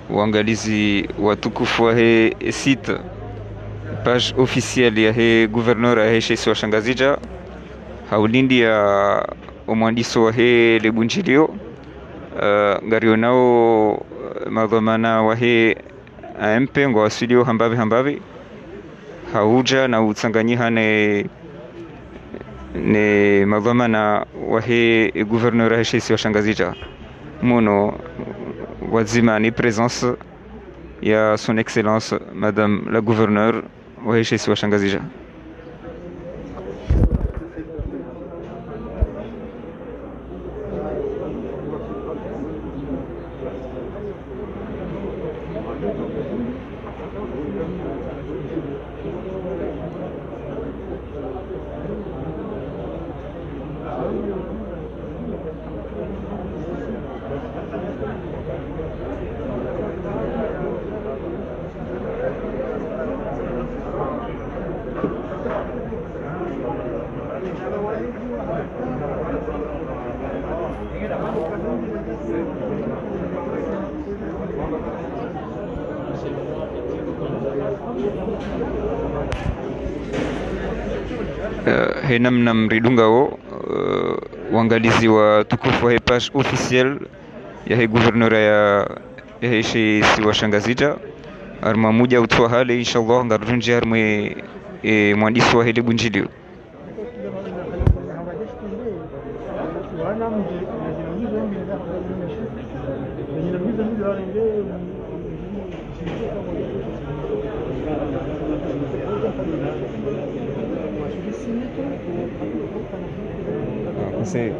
Uangalizi watukufu wa he site page officielle ya he gouverneur ya he Sheikh Shangazija haulindi ya umwandiso wa he lebunjilio ngario nao madhamana wa he AMP ngo wasilio hambavi hauja na utsanganyiha ne madhamana wa he gouverneur ya Sheikh Shangazija mono wazima ni présence ya son excellence madame la gouverneure wa Sheikh Shangazija. Namna mridungao uangalizi wa tukufu wa page officielle ya he gouverneur ya Sheikh Shangazija arma muja utwa hali inshallah ngarunji arme mwandishi wa hele bunjilio sí.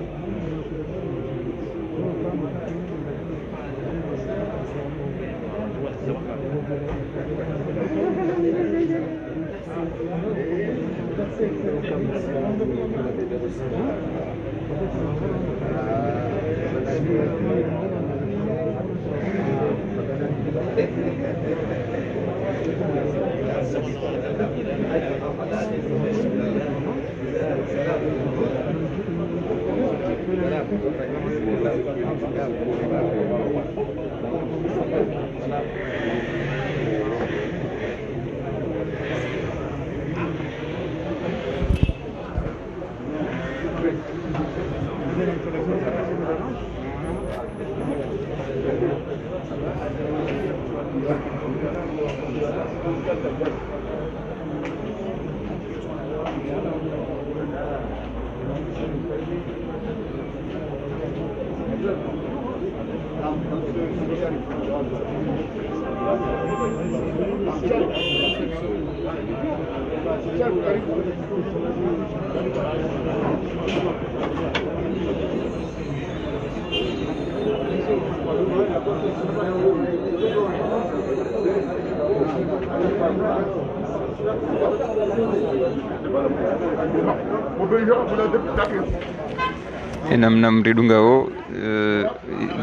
Namna mridungao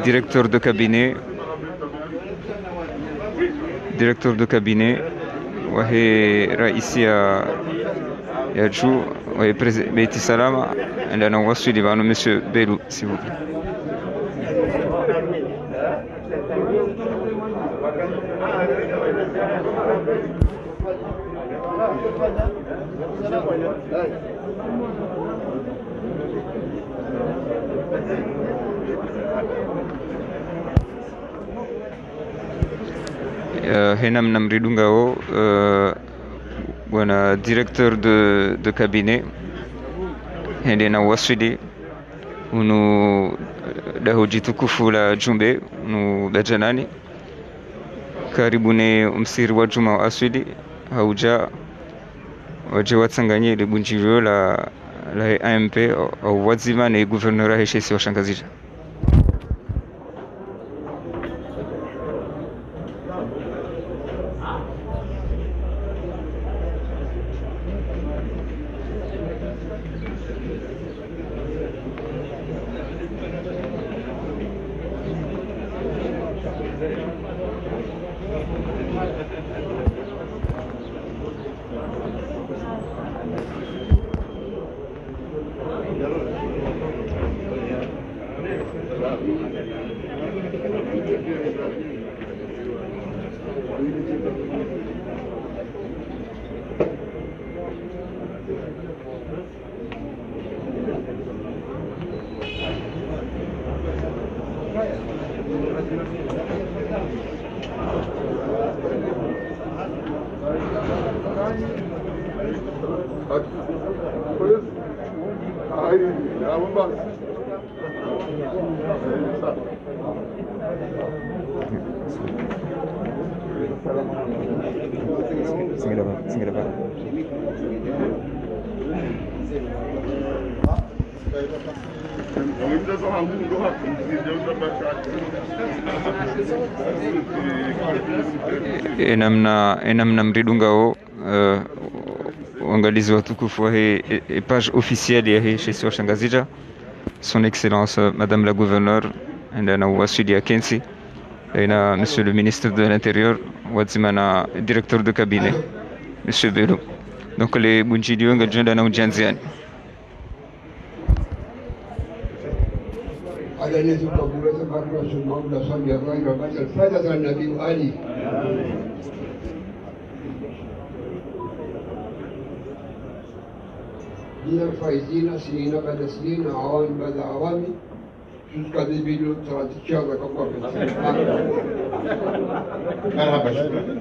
directeur de cabinet wahe raisi ya juu wahe Beti Salama enda na wasuli vano Monsieur Belou, s'il vous plaît. Henam Namridungao, bwana directeur de cabinet hende na wasili unu dahoji tukufu la jumbe unu dajanani karibune umsiri wa juma wa asili hauja waje watsanganye ile bunjiro la AMP au wazima na gouverneur heshesi wa Shangazija. Enamna mridungao uangalizi watukufu wa page officielle ya heshesi wa Shangazija, son excellence madame la gouverneure na wasili ya Kensi na monsieur le ministre de l'intérieur wazima na directeur de cabinet monsieur Belou. Donc les bunjidi wenga jenda na ujanziani على نزل قبول سمعنا سمعنا ولا سمع الرأي ربنا الفاتحة النبي علي. دينا فايزين سنين بعد سنين عوام بعد عوام شو كذي بيلو ترى تشاور كبار. مرحبا.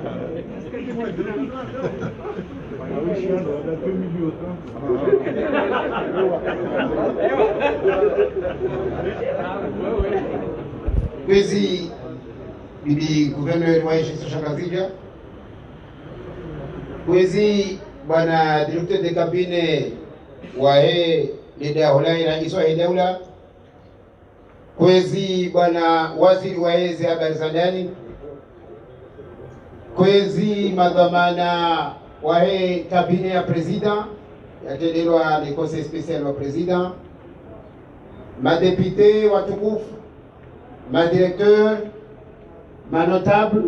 Kwezi bibi gouverneur wa heshesi Shangazija, kwezi bwana directeur de cabinet wa Daula rais wa Daula, kwezi bwana waziri wa habari za ndani, kwezi madhamana wa cabinet ya president yatendelwa ni conseil spécial wa president, madepute watukufu, madirecteur, manotable,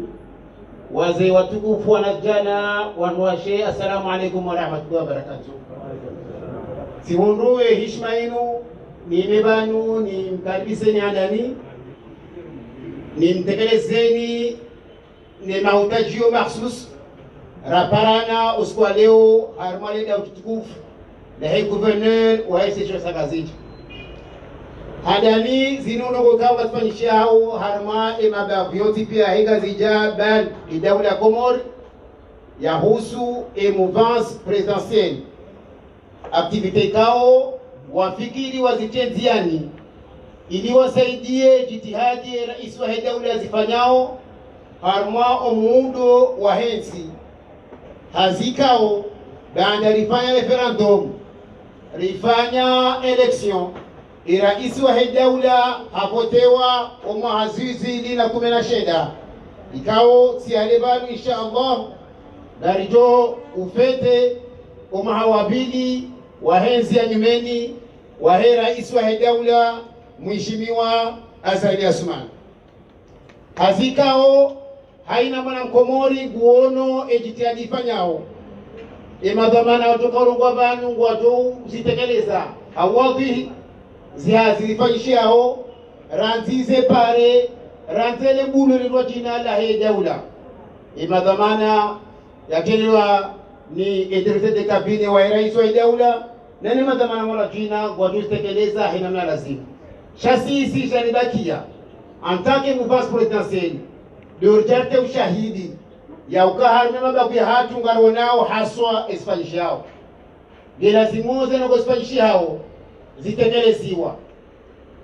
wazee watukufu, wanajana, wanwashe, assalamu alaikum wa rahmatullahi wa barakatuh. Simunruwe heshima yenu, ni mebanu, ni mkaribiseni andani, ni mtekelezeni, ni mahutajio mahsus, raparana usiku leo harmale da utukufu na gouverneur wa heshesi Shangazija. Hadani zinuno kwa kufanyisha hao harma mabavyoti pia higa zijabal Daula Komor yahusu mouvance présidentielle activité kao wafikiri wazitenziani ili wasaidie jitihadi rais wa Daula zifanyao harma umundo wa hensi hazikao baada rifanya referendum rifanya election rais wa Daula hapotewa umwahazizi lina 16 ikao sialebanu insha Allah darijo ufete umahawabili wahenzi ya nyumeni wahe rais wa Daula mheshimiwa Azali Asman hazikao haina mwana mkomori guono ejitihadi ifanyao madhamana watoka urungwa vanu watu zitekeleza awadhi zihazifanyishao ranzize pare ranzele bulu lilwa jina la he daula madhamana yakelewa ni interesse de cabinet wa rais wa daula na ni madhamana wala jina watu zitekeleza haina mna lazima shasisi shanibakia antake muvas presidentiel liorjarte ushahidi ya ukaharme mabaku ya hatu ngaronao haswa espanyishao gelazimoze na espanyishao zitekelesiwa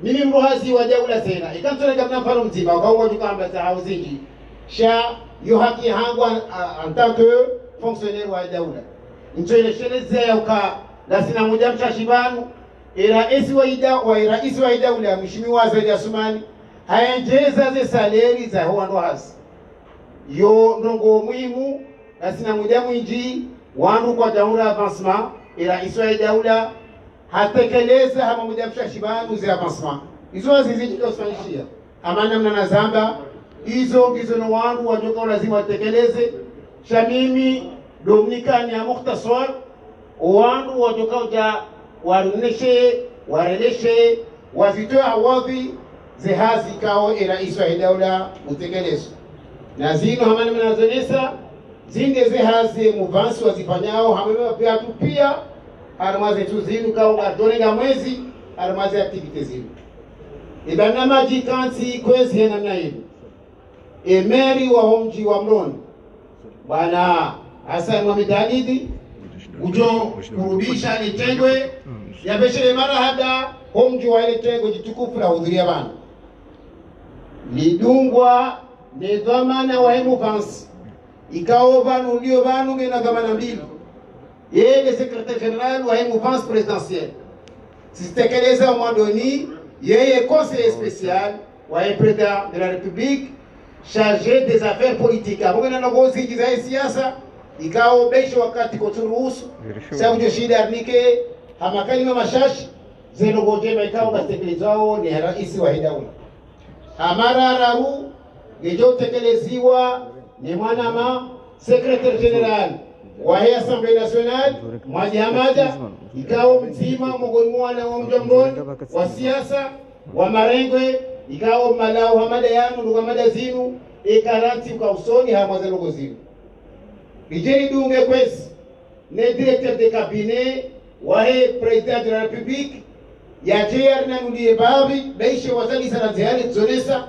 mimi mrohazi wa daula tena ikantole kama mfano mzima kwa tukamba sahau zingi sha yo haki hangu en tant que fonctionnaire wa daula nchele sheleze ya uka lazina moja mshashibanu rais wa daula mheshimiwa Zaidi Asumani haenjeza ze saleri za huwa ndo hasi yo ndongo muhimu lazina moja mwinji wandu kwa daula avancement rais wa daula hatekeleza hama moja mshashibanu ze avancement hizo zizidi kusanyishia amana mna zamba hizo gizo no wandu wajoka lazima watekeleze shamimi dominikani ya mukhtasar wandu wajoka uja waruneshe wareleshe wazitoe awadhi zehazi kao rais wa daula utekelezo na zino hamana mnazonesa zinde zehazi muvansi wazifanyao hamema pia tu pia armaze tu zinu kao ngadonenga mwezi armaze activite zinu ibana maji kanti kwezi hena mna hivi emeri wa homji wa mloni bwana Hassan Mohamed Halidi ujo kurudisha litengwe ya beshe mara hada homji wa ile tengo jitukufu la hudhuria bana lidungwa ne dhamana wa hemu fansi ikao vanu ndio vanu ngena dhamana mbili yeye secrétaire général wa hemu fansi présidentiel sitekeleza mwadoni yeye conseiller spécial wa président de la République chargé des affaires politiques abongena na gozi za siasa ikao besho wakati kuturuhusu sababu shida arnike hamakali mashashi zeno gojema ikao gatekelezao ni rais wa daula amara raru ngejo tekeleziwa ni mwanama secrétaire général wa Assemblée nationale Mwaji Hamada ikao mzima mgoni mwana wa mjongoni wa siasa wa marengwe ikao malao Hamada yanu ndugu Hamada zinu ikaranti kwa usoni hamaze logo zinu bijeni dunge kwesi ne directeur de cabinet wa président de la République ya JR na nudie babi beishe wazali sana zihani zonesa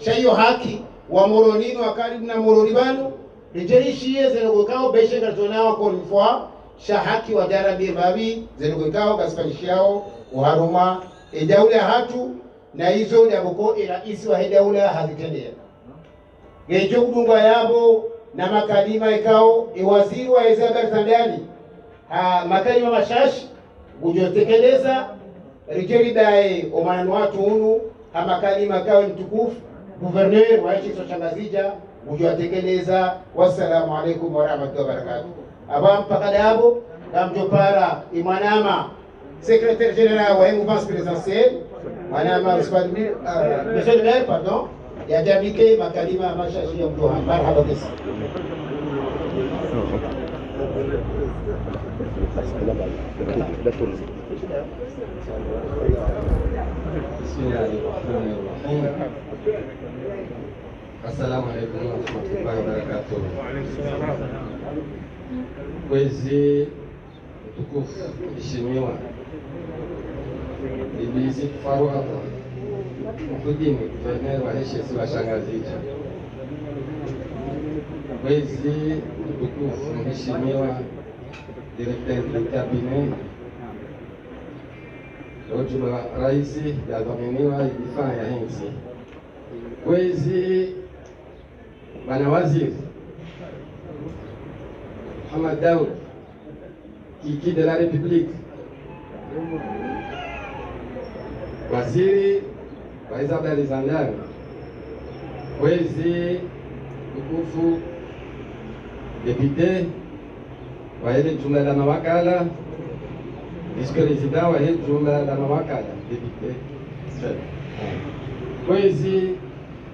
shayo haki wa moronino wa karibu na moronibano bijeni shie zenogo kao beishe gatonao kwa fois shahaki wa jarabi babi zenogo kao gaspanishiao uharuma daula hatu na hizo ndaboko rais wa daula hazitendea ngejo kudungwa yabo na makalima ikao waziri wa Isabel Sandani makalima mashashi kujotekeleza rijeri dae omanu watu unu makalima kawe mtukufu gouverneur wa nchi Shangazija kujotekeleza. Wassalamu alaikum wa rahmatullahi wa barakatuh. Aba mpaka dabo kamjopara imanama secrétaire général wa mouvance présidentielle manama monsieur le maire pardon ya jamike makalima mashashi ya mdoha marhaba basi. Assalamu alaikum warahmatullahi wabarakatuh. Mwezi mtukufu mheshimiwa Bibi Farwa Mkudini guverneur wa Heshesi wa Shangazija, mwezi mtukufu mheshimiwa directeur de cabinet Ojuma Raisi yadhaminiwa idifaa ya nchi, mwezi bwana waziri Muhammad Daoud Kiki de la République, waziri wa Isabel Sandani, mwezi mtukufu député wa ile jumla la mawakala, vice-president wa ile jumla la mawakala député, mwezi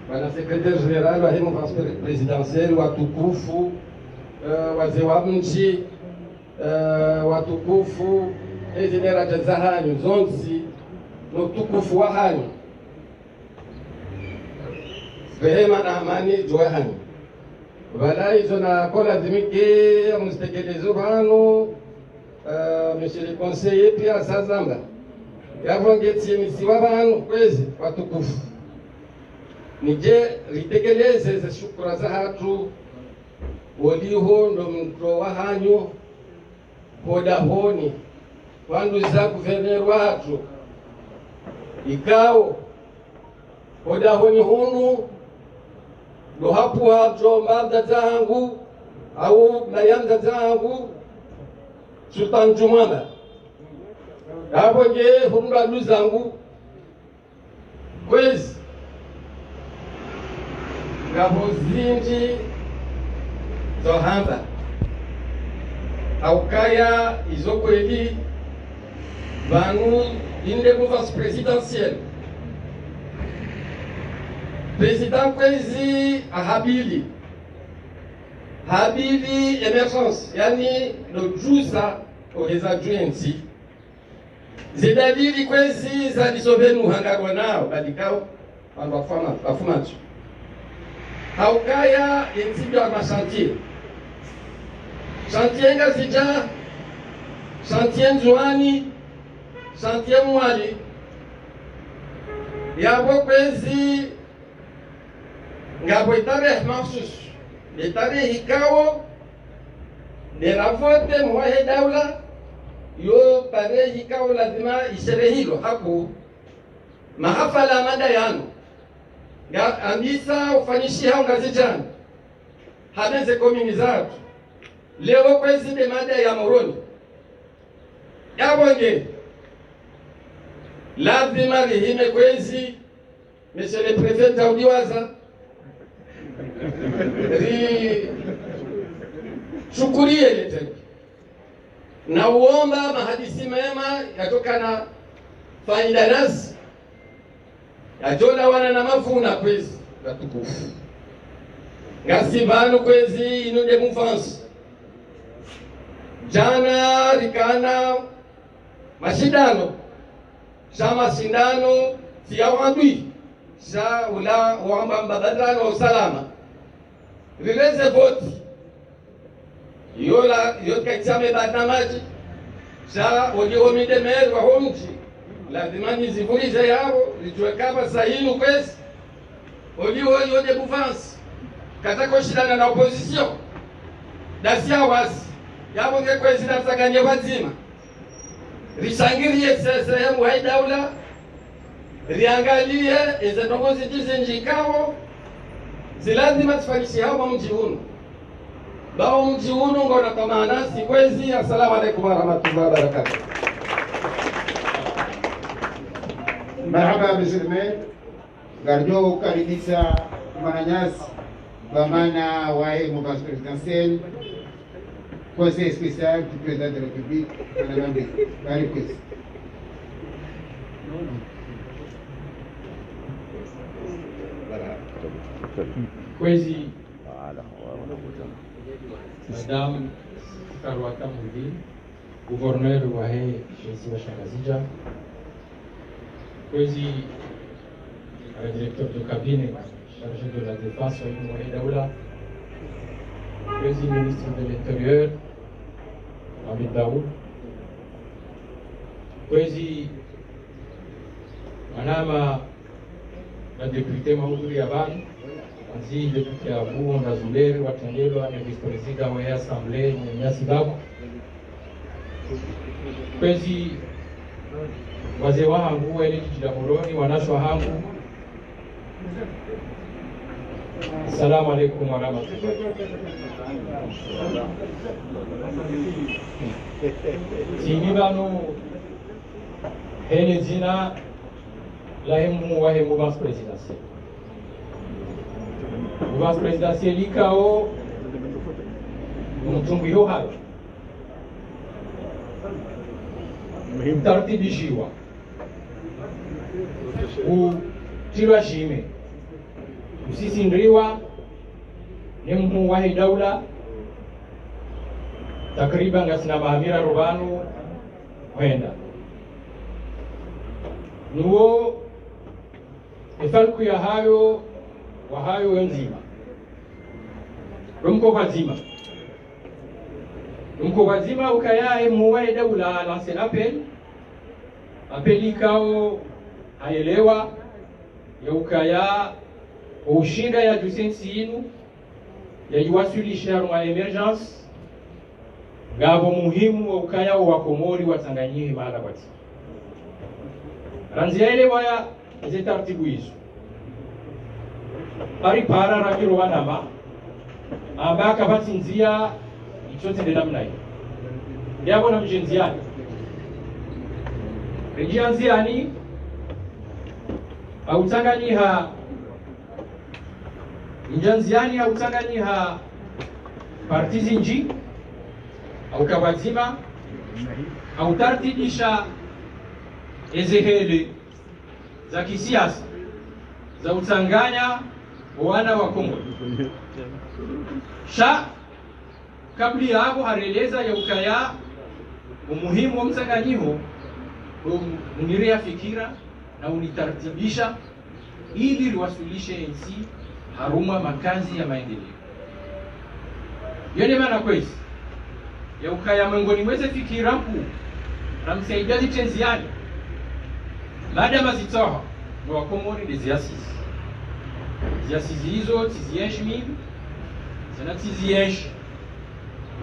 bwana secretary general wa mouvance presidentielle, watukufu wazee wa mji, watukufu ezinera za hanyu zonsi nutukufu wa hanyu rehema na amani jua hanyu wala hizo na kola zimike mustekelezo hano. Monsieur le conseiller pia sazamba yavongeti misiwa banu kwezi watukufu nije ritekeleze ze shukura za hatu woliho ndo mto wa hanyu hoda honi wandu za guverner watu ikao hoda honi hunu ndo hapu hato mbada zangu au layanda zangu Sultan Jumana hapo nge hunga luzangu kwezi ngabo zinji zohamba aukaya izokweli vanu inde mouvance présidentielle président kwezi ahabili habili emergence yani nojuza oheza juenzi zidadili kwezi za disovenu hangarwa nao badikao wandu wafumatu haukaya enzibyo wa machantier chantier ngazija chantier nzuani chantier mwali yabo kwezi ngabo itarehe mahsusu tarehe ikawo deravote mwahe daula yo tarehe ikawo lazima isherehilo haku mahafala mada yanu andisa ufanyishi hao ngazijani hadeze komini zatu leo kwezi de mada ya moroni yabonge lazima lihime kwezi monsieur le préfet taudiwaza shukurie lete na uomba mahadisi mema yatokana faida nasi yajola wana na mafuna kwezi watukufu ngasivanu kwezi inude mfansi jana rikana mashindano shama sindano siya wadui sha ula wamba mbadala wa usalama rileze voti yola yotkaichame badnamaji sha olihomide meri wa homji lazima nizivulize yao lichwekaba sahinu kwezi oliho yode bufansi katako shidana na opposition dasia wasi yabo nge kwezi nasaganye wazima rishangirie sehemu hai daula riangalie ize ndongozi jizi njikao zilazima tufanishi hao mji hunu bao mji hunu ngona kama nasi kwezi. Assalamu alaikum warahmatullahi wabarakatuh. Marhaba monsieur le maire garjo karibisa Mananyasi bamana wae mouvance présidentielle conseil spécial du président de la République Madame Barikes. Kwezi Madame Karwata Mudi, gouverneur wa Shesiba Shangazija, Kwezi directeur de cabinet chargé de la défense wa Daoula, Kwezi ministre de l'Intérieur Hamid Daoud, Kwezi Manama la députée Mahmoudou Yaban, Anzi député Abou Ndazuleri Watendelo na vice-président wa Assemblée Nyasi Babu, Kwezi wazee wangu wa jiji la Moroni, wanashwa hangu, assalamu alaikum warahmatullahi. Tini banu hele zina la hemu wa hemu mouvance présidentielle. Mouvance présidentielle ikao mtungu yo hayo tartibishiwa utirwa shime usisindriwa ni mhu wahi daula takriban gasina mahamira rubanu wenda nuo ifalku ya hayo wa hayo wenzima rumko wazima ukaya muwahi daula lance apeli kao aelewa ya ukaya ushinda ya jusensi inu ya yuwasilisha wa emergence gabo muhimu wa ukaya wa Komori watanganyike mahala bati ranzia ile waya zetartibu hizo pari para ramiro wanama ambaka bati nzia ichote de namna hiyo yabo na mjenziani rejia nziani autanganyiha njanziani autanganyiha partizi nji au kabazima au tartibisha ezehele za kisiasa za utanganya wana wa Kongo sha kabli hapo hareleza ya ukaya umuhimu wa msanganyiho unirea fikira na unitartibisha ili liwasilishe NC haruma makazi ya maendeleo yone maana kwezi ya ukaya miongoni mweze fikira mkuu na msaidiaji tenziani baada ya mazitoha wa Komori de ziasisi hizo tizienshi mimi zina tizienshi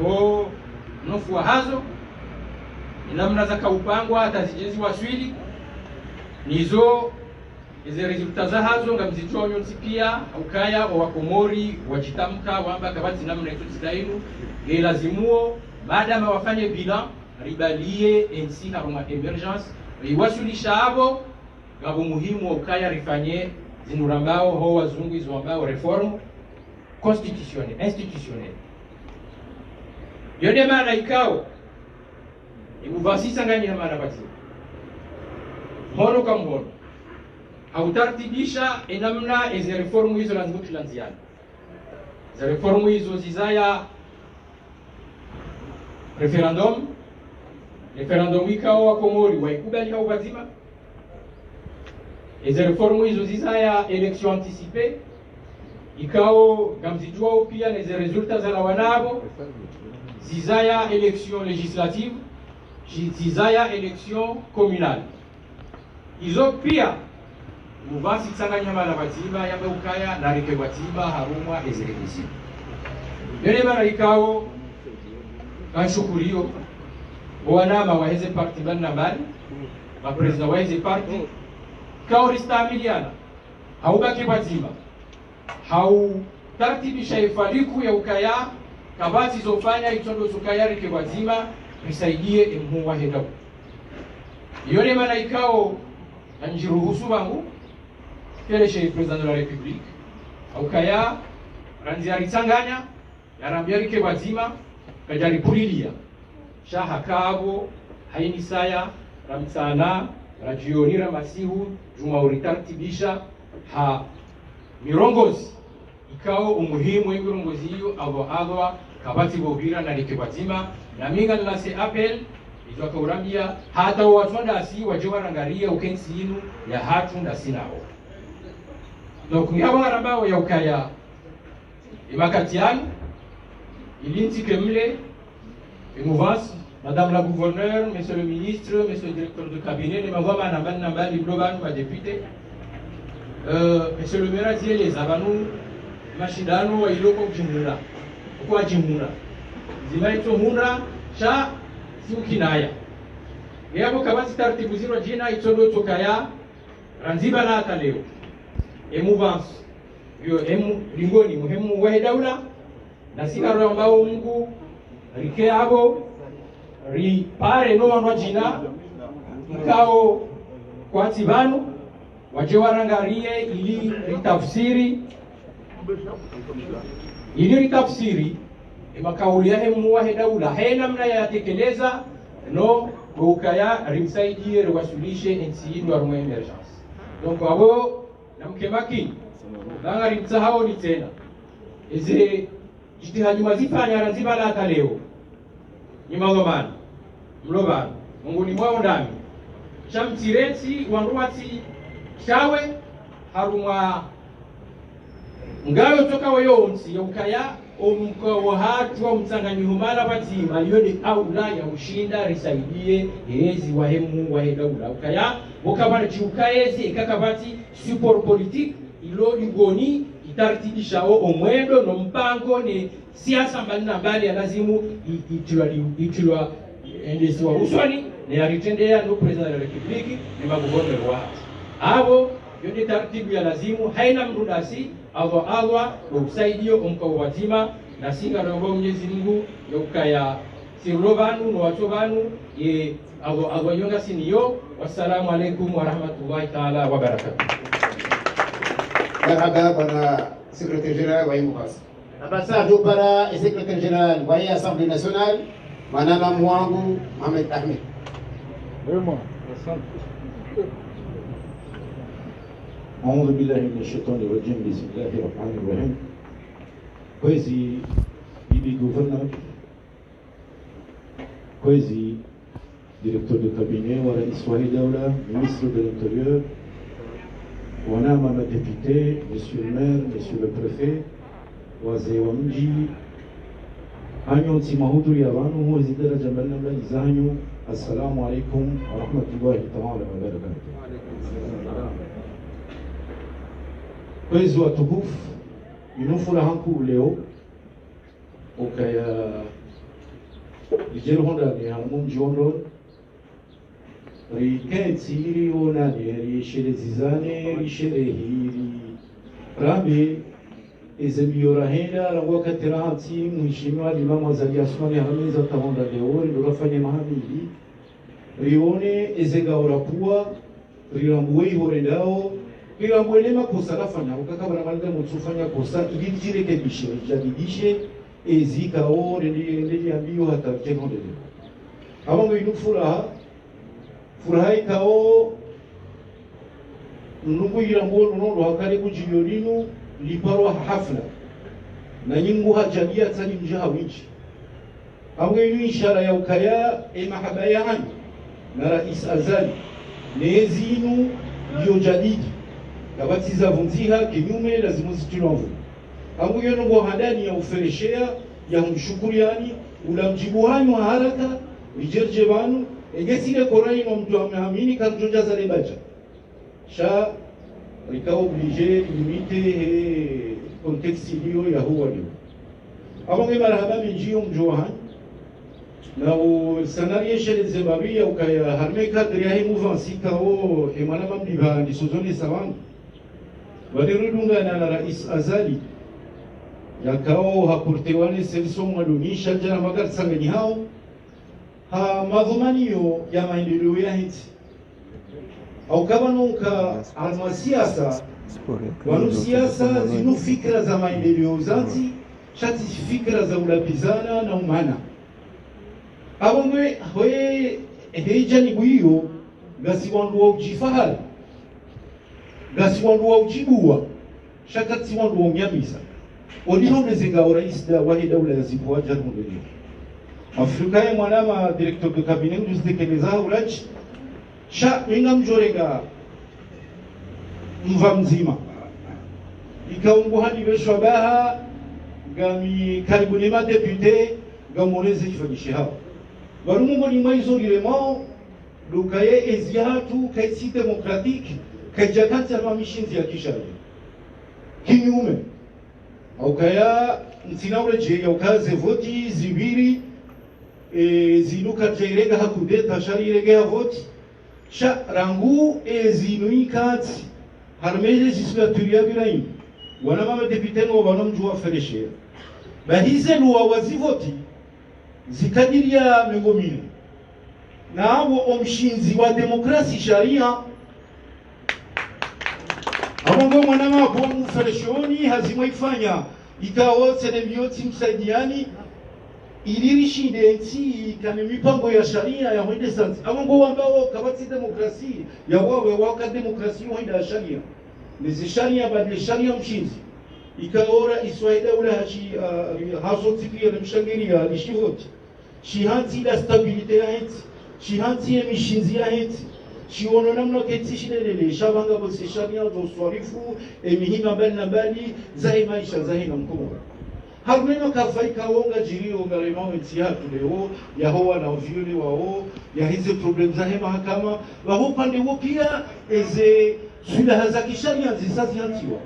o nofu wa hazo inamna za kaupangwa hata zijezi waswili nizo izi resulta za hazo nga mzitonyo pia ukaya wa Komori wajitamka wamba kabati namna ito tidainu lazimuo baada ya wafanye bilan ribalie NC haruma emergence iwasilisha hapo gabo muhimu wa ukaya rifanye zinurambao ho wazungu izo ambao reform constitutionnelle institutionnelle yone maana ikao ibuvasisa ngani hamana bati hono kamhono autartibisha enamna eze reformu hizo lazima tulanziana za reformu hizo zizaya referendum ikao wa Komori waikubali hao wazima eze reformu hizo zizaya election anticipée ikao gamzijua pia na eze resulta za wanabo zizaya election législative zizaya election communale izo pia muvasi tsanganya mala batiba ya ukaya na rike batiba harumwa ezekisi yone mara ikao kanshukuriyo wanama waheze parti banna bali maprezida waheze parti kao ristamiliana haubaki batiba hau tartibisha ifaliku ya ukaya kabati zofanya itondo zukaya rike batiba risaidie emhu wahedau yone mara ikao anjiruhusu bangu kele chez le président de la République aukaya ranzia ritanganya yarambia rike wazima kajali pulilia shaha kabo haini saya ramtsana rajionira masihu juma uritartibisha ha mirongozi ikao umuhimu y'imirongozi hiyo abo kabati bobira na rike wazima na minga lase appel izo kaurambia hata watwanda asi wajowarangaria ukensi inu ya hatu ndasinao donc ngabo arambao ya ukaya imakatiani ilinti kemle mouvance madame la gouverneure monsieur le ministre monsieur le directeur de cabinet les mavoma namba libloban ma député monsieur le maire dit les abanu mashindano wa iloko jimura kwa jimura zimaito hunra cha siukinaya yabo kabati taratibu ziro jina itondo tokaya ranziba na hata leo mouvance yo lingoni muhimu wa daula na sigaro ambao Mungu rike abo ripare no wanwa jina mkao kwa tibanu waje warangarie ili ritafsiri makauli ya muwa daula hena mna yatekeleza no ukaya rimsaidie rewasulishe NC wa emergence donc abo namkemaki bangari msahau ni tena izi jitihadi mazifanya ranzibala hata leo ni magomani mlobani Mungu ni mwao ndani chamtireti wanruati chawe harumwa ngayo toka wayonsi yokaya omko wahatu wa mtsanganyihumala batima yoni aula ya ushinda risaidie hezi wahemu wahedaula ukaya bokabana chiukaezi ikakabati support politique ilo ligoni itartibishao omwendo no mpango ni siasa mbali na mbali ya lazimu itilwa endesiwa uswani ni aritendea ndo president wa republiki ni magogombe wahati abo yoni tartibu ya lazimu haina mrudasi Allah usaidio umkawatima na singa roho Mwenyezi Mungu yokaya sirovanu no watobanu ye Allah yonga siniyo. Wassalamu alaikum wa rahmatullahi ta'ala wa barakatuh. Marhaba bwana secrétaire général wa Imukas. Ambassadeur para secrétaire général wa Assemblée nationale manana mwangu Mohamed Ahmed. Vraiment, أعوذ بالله من الشيطان الرجيم بسم الله الرحمن الرحيم. Kwezi bibi gouverneur, Kwezi directeur de cabinet wa rais wa dawla, ministre de l'intérieur, wana mama député, monsieur le maire, monsieur le préfet, wazee wa mji, hanyo mahudhuri ya wanu huwa zidara jamalna mla izanyu. Assalamu alaikum wa rahmatullahi ta'ala wa barakatuh. Kwezi watukufu, inufura hanku leo ukaya lijero honda ni hamu mjondo rikensi iri onane rishere zizane rishere hiri rambi ezemiora henda rangwa katira hansi mheshimiwa Imam Azali Asmani hameza tahonda leo ndorafanya mahamili rione ezegaora pua rirambuwe horendao Kirambwelema kosa lafanya ukakabana malga mutufanya kosa ili jirekebishe jadidishe ezikao ndeli ambiyo hata tekonde abango furaha ikao nungu irambo nondo hakari kujiyolinu liparwa hafla na nyingu hajabia tani mjaha winchi abango ishara ya ukaya mahaba ya hani na rais Azali nezinu ndio jadidi kabati za vunziha kinyume lazima zitulonvu angu yono ngo handani ya ufereshea ya mshukuriani ulamjibu hanyu haraka vijerje banu egesile korani no mtu ameamini kanjoja za lebaja sha rika oblige limite contexte hiyo ya huwa leo abonge marhaba mjio mjohan na scenario chez Zimbabwe ukaya harme kadri ya mouvance kao emana mamdiba ndi sozone sawangu walirudungana na rais Azali yakao hakurtewane selso mwadunisha jana magari sangani hao ha madhumanio ya maendeleo ya nchi au kama nunka alma siasa wanu siasa zinu fikra za maendeleo zanzi shati fikra za ulapizana na umana abongwe hoye hejani buyo gasi wandu wa ujifahari gasi wandu wa ujibua shakati wandu wa unyamisa odihonde zinga urais da wahi dawla ya zibuwa jarmunde Afrika ya mwanama directeur de cabinet nduzitekeleza ulachi sha inga mjorega mva mzima ikaungu hadi weshwa baha gami karibu nema depute gamoreze ifanyishe hao warumungo ni maizo liremao lukaye ezihatu kaisi demokratiki kajakati ya mamishinzi ya kishari kinyume aukaya ntinaure ya ukaze voti zibiri zinuka jairega hakudeta shari irega voti sha rangu zinuikati harmeje jiswaturia biraini wana mama depute ngo bana mjua fereshe bahize luwa wazivoti zikadiria mengomine na abo omshinzi wa demokrasi sharia abongo mwanama kwa mfereshoni hazima ifanya ikawa senemiyoti msaidiani ilirishinde nchi kama mipango ya sharia ya mwende santi abongo ambao kabati demokrasi ya wawe waka demokrasi mwende ya sharia nizishania badle sharia mshinzi ikaora iswaida ula hachi haso tikia mshangiria lishivoti shihanti la stabilite ya henti shihanti ya mishinzi ya henti shiono namna keti shilelele shabanga bose sharia zo swarifu emihima bali na bali zahi maisha zahi na mkubwa harumeno kafaika wonga jirio ngalema mtihatu leo ya hoa na uviole wao ya hizi problem zahi mahakama wa upande wo pia eze suila hazaki sharia zisazi hantiwa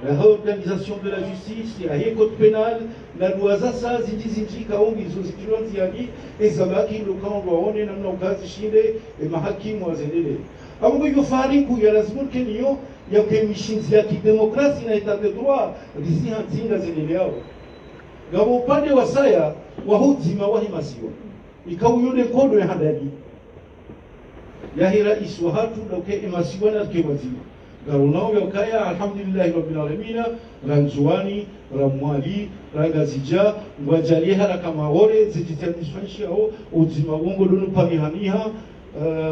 la réorganisation de la justice, la code pénal, la loi Zassa, Zindi Kaongi, Zozikilonzi Yagi, et Zabaki, le camp Roane, Namnokazi Shinde, et Mahakim Wazendele. Amungu Yofariku, Yalazmur Kenyo, Yakemishinzi Yaki, démocratie na état de droit, Rizi Hantinga Zeneleao. Gabo upande wa saya, wahuzima wahimasiwa. Ikawuyone kodo ya handadi. Yahira iswahatu, lauke imasiwa na kewazima. Garunao yakaya alhamdulillah rabbil alamin ranzuani ramwali rangazija ngwajalie haraka maore zijitadishwa uzima wongo dono pamihaniha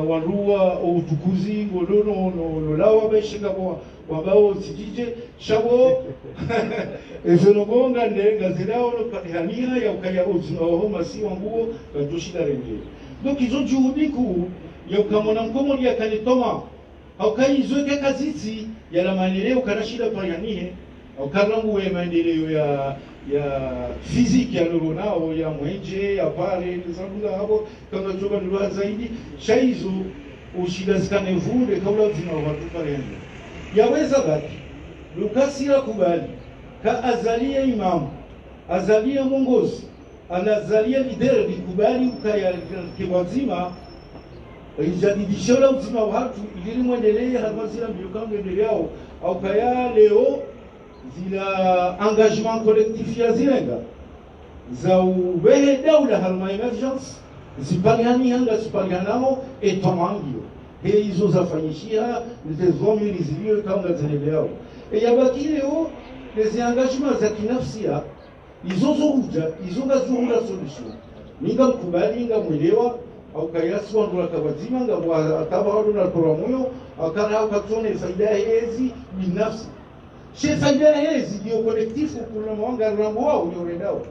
wanruwa utukuzi ngodono no lawa beshinga kwa bao sijije shabo ezonogonga ndenga zilao no pamihaniha yakaya uzima wao masi wanguo kajoshida renge donc izo juhudi ku yakamona mkomo ya kanitoma au kaizoke kaziti ya la maendeleo kanashida panyanihe au karangu ya maendeleo ya fiziki ya nao ya mwenje ya pale nizabula hapo kama joba nilwa zaidi shaizo ushida zikane vule kaula zina watu pale yaweza baki lukasira kubali ka azalia imam azalia mongozi anazalia lider kubali ukaya kiwazima ijadidishola uzima wa watu ili mwendelee halmazila mbiukangu endeleao au kaya leo zila engagement collectif ya zilenga za uwehe daula halma emergence zipaliani hanga zipalianamo etomangio he izo zafanyishia nitezomi lizilio kanga zeneleao yabaki leo lezi engagement za kinafsia izo zoruja izo ngazurula solution ninga mkubali ninga mwelewa au kayasi wangu la kabazima nga ataba wadu na toramuyo akana au katone faida hezi binafsi she faida hezi dio kolektifu kuna mwanga rambo wao uliorendao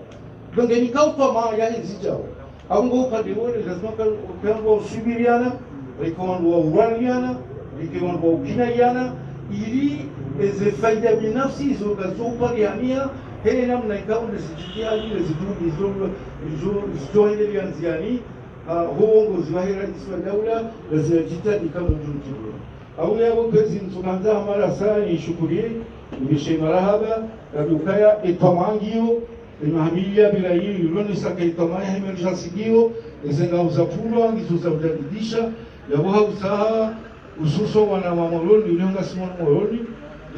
donge nikaupa maa ya hezi jao au ngo upande wone lazima kango usubiriana rikomandu wa uraniana rikomandu wa ukinaiana ili eze faida binafsi izo kazopa lihamia hele namna ikawa nesijikia ili zijoende lianziani uongozi wa rais wa daula lazima kama mjumbe au yabo kazi tunaanza mara sana nishukurie nimeshe marahaba kabukaya etomangio imahamilia bila hiyo yuloni saka etomaya emergency ezenga uzapulwa ngizo udadidisha yabo hausaha ususo wana mamoroni ulionga simon moroni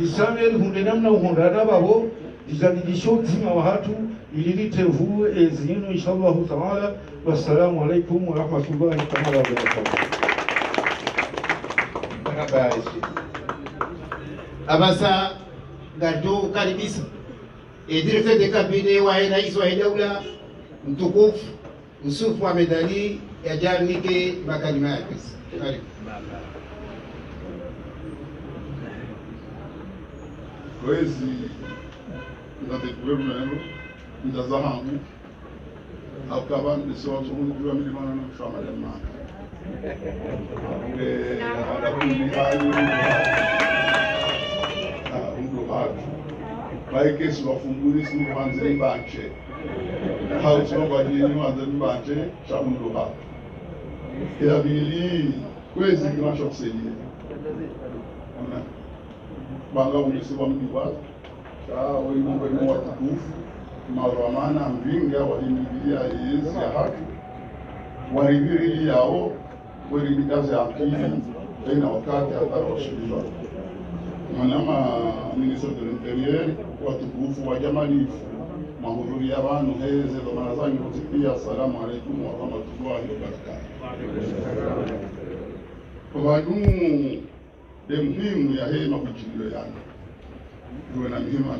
lisanel hunde namna uhondana babo dizadidisho tima wa watu ililitevu ezinu inshallah taala. Wassalamu alaikum wa rahmatullahi ta'ala wa barakatuh. Abasa gardo karibisa directeur de cabinet wa rais wa daula mtukufu Yusuf Mohamed Ali ya Jarnike makalima yake. Karibu. Kwezi ndatekwe mneno ndazahangu akaban disoto unjua milimana na shama lema ala kulli hali undu hatu like swa funguli si wanze mbache hauto bajini wanze mbache cha undu hatu ya bili kwezi kinasho kusaidia banga unisiwa mdiwa cha wimbo ni watukufu maramana mvinga walimilia yezi ya haki waribiri yao waribikazi ya akili tena wakati ataroshiba manama ministre de l'intérieur watukufu wa jamalifu mahudhuri ya wanu heze za manazanyi kutipia assalamu alaikum wa rahmatullahi wa barakatuh. Kwa wadumu de muhimu ya hema kuchilio yana duwe na mihima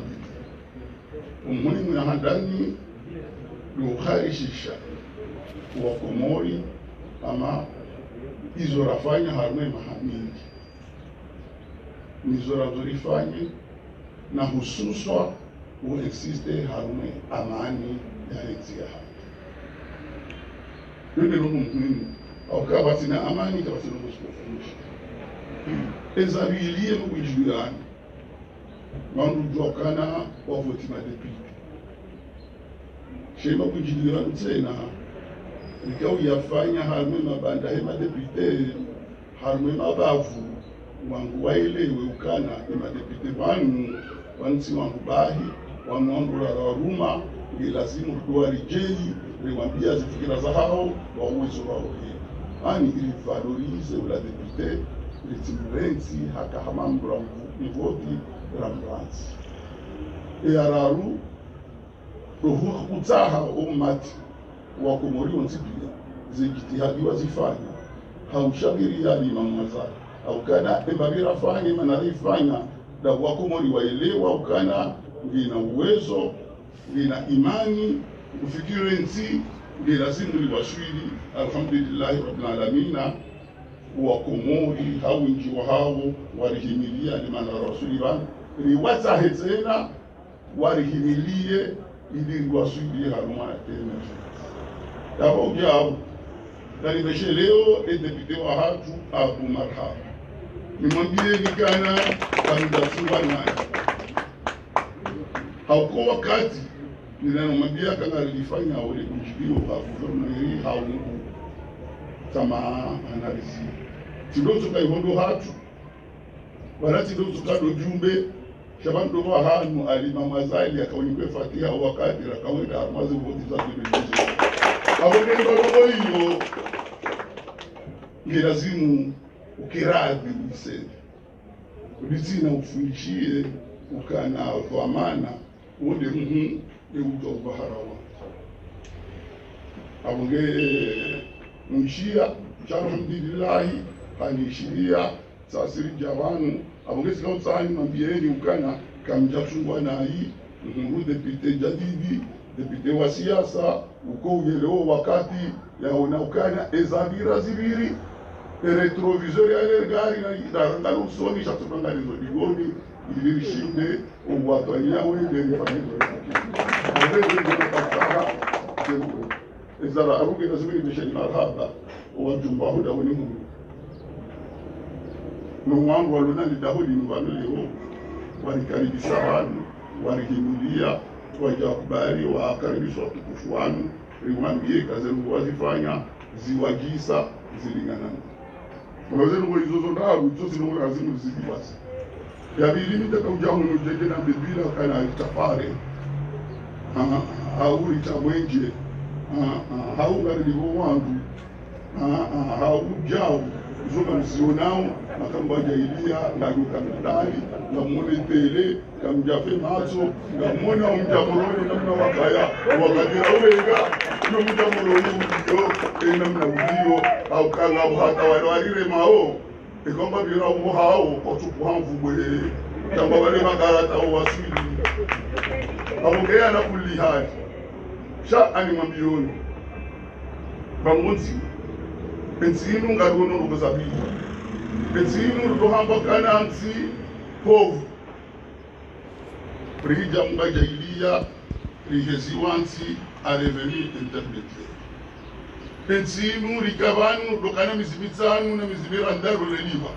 umuhimu ya handani luharishisha wa komori ama izo rafanya harume mahamindi nizorifanye na hususwa uexiste harume amani ya nchi ya haki. Ndio muhimu. Au kama sina amani kama sina kusikufundisha. Ezabilie mkujuani. Wanujokana wa voti madepite. Shema kujuani tena. Nikao yafanya harume mabanda hema depite harume mabavu wangu waelewe ukana emadepite wanu wansi wangu bahi wamwangula waruma ilazimu kuwa rijeli rewambia zifikira za hao wa uwezo wao hii ani ili valorize ula depite litimurenzi haka hamambura mvoti rambranzi araru rohu kutaha umati wakumori ontibia zijitihadi wazifanya haushabiri yali mamaza au kana embabira fanya manarifanya da wakumori waelewa ukana ngina uwezo ngina imani kufikiri nzi ngina lazimu liwashwili alhamdulillah rabbil alamin wakumori hawinji wa hao warihimilia limana rasuli ban riwata hetena warihimilie ili waswili haruma tena dawa ujao Dalibeshe leo depute wa hatu Abu Marhaba. Nimwambie nikana kanidatuwa nani. Hauko wakati ninamwambia kana alifanya ule kujibio kwa guverneri haungu tamaa analisi. Tidoto kaihondo hatu. Barati doto kado jumbe shabando wa hanu alimamazali akaonikwe Fatiha wakati akaweka armazi voti za kibelezi. Aboneni kwa hiyo ni lazimu ukiradhi useme ulitina ufundishie ukana kwa maana uende ni utobaharawa abonge mshia alhamdulillah hanishiria tasiri jawanu abonge sikao tsani mambieni ukana kamjachungwa na hii depute jadidi depute wa siasa uko uelewa wakati ya unaukana ezabira zibiri retroviseur ya gari na daranga usoni shatupanga hizo digoni ili shinde uwatania wende ezara aruge na zibiri bishani marhaba wajumba huda wani mungu mwangu walona ni dahuli mbano leo walikaribisha wanu walihimilia wajakubali wakaribisha watukufu wanu riwambie kazi wazifanya ziwagisa zilingana unaweza ngo izozo ndaru zote ngo lazima zibibasi ya bili mitaka ujamu nujege na bibila kana itafare au itamwenje au ngalibo wangu au jao zoba msionao makamba jailia ngaruka ndani na muone tele kamjafe macho ngamona umjamoroni namna wakaya wakadira uwega yo mjamoroni yo namna udio au kanga hata walwarire mao ikomba bira ubo hao otukuhamvu bwe tamba wale magarata au wasili abongea na kulihadi sha ani mambioni bamunzi pensinu ngaruno rugozabi pensinu ruhamba kanansi povu Rija mga jailia, rijeziwansi, areveni intermediaire. Pensinu, rikavanu, dokana mizimitsanu, na mizimirandaru leliva.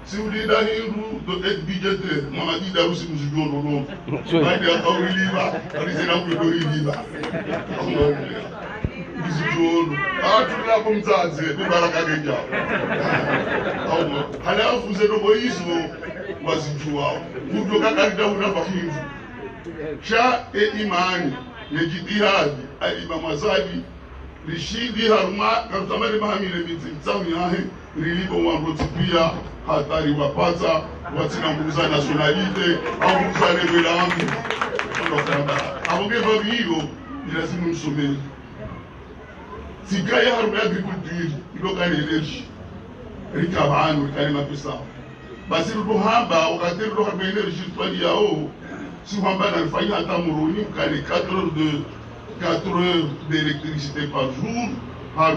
Si ulida hindu, do et budgetaire, mamadi darusi muzijono no. Maide akauri liva, arizena kudori liva. Muzijono. Tula kumzaze, bibaraka geja. Halafu zedobo hizo, wazijuwao. Kudoka karida unabahindu. Sha imani ne jitihadi alimamazali lishidi haruma katamale mahamile mitsamu yahe rilipo wangotipia hatari wapata watina mbuza nationalite au mbuza levela ambi abongeva hiyo ni lazima msomeni sigaya haruma agriculture iloka energy rikabanu rikale mapesa basi ruhamba wakati ruha kwa energy twali yao si on va faire un temps moroni, 4 heures d'électricité par jour, par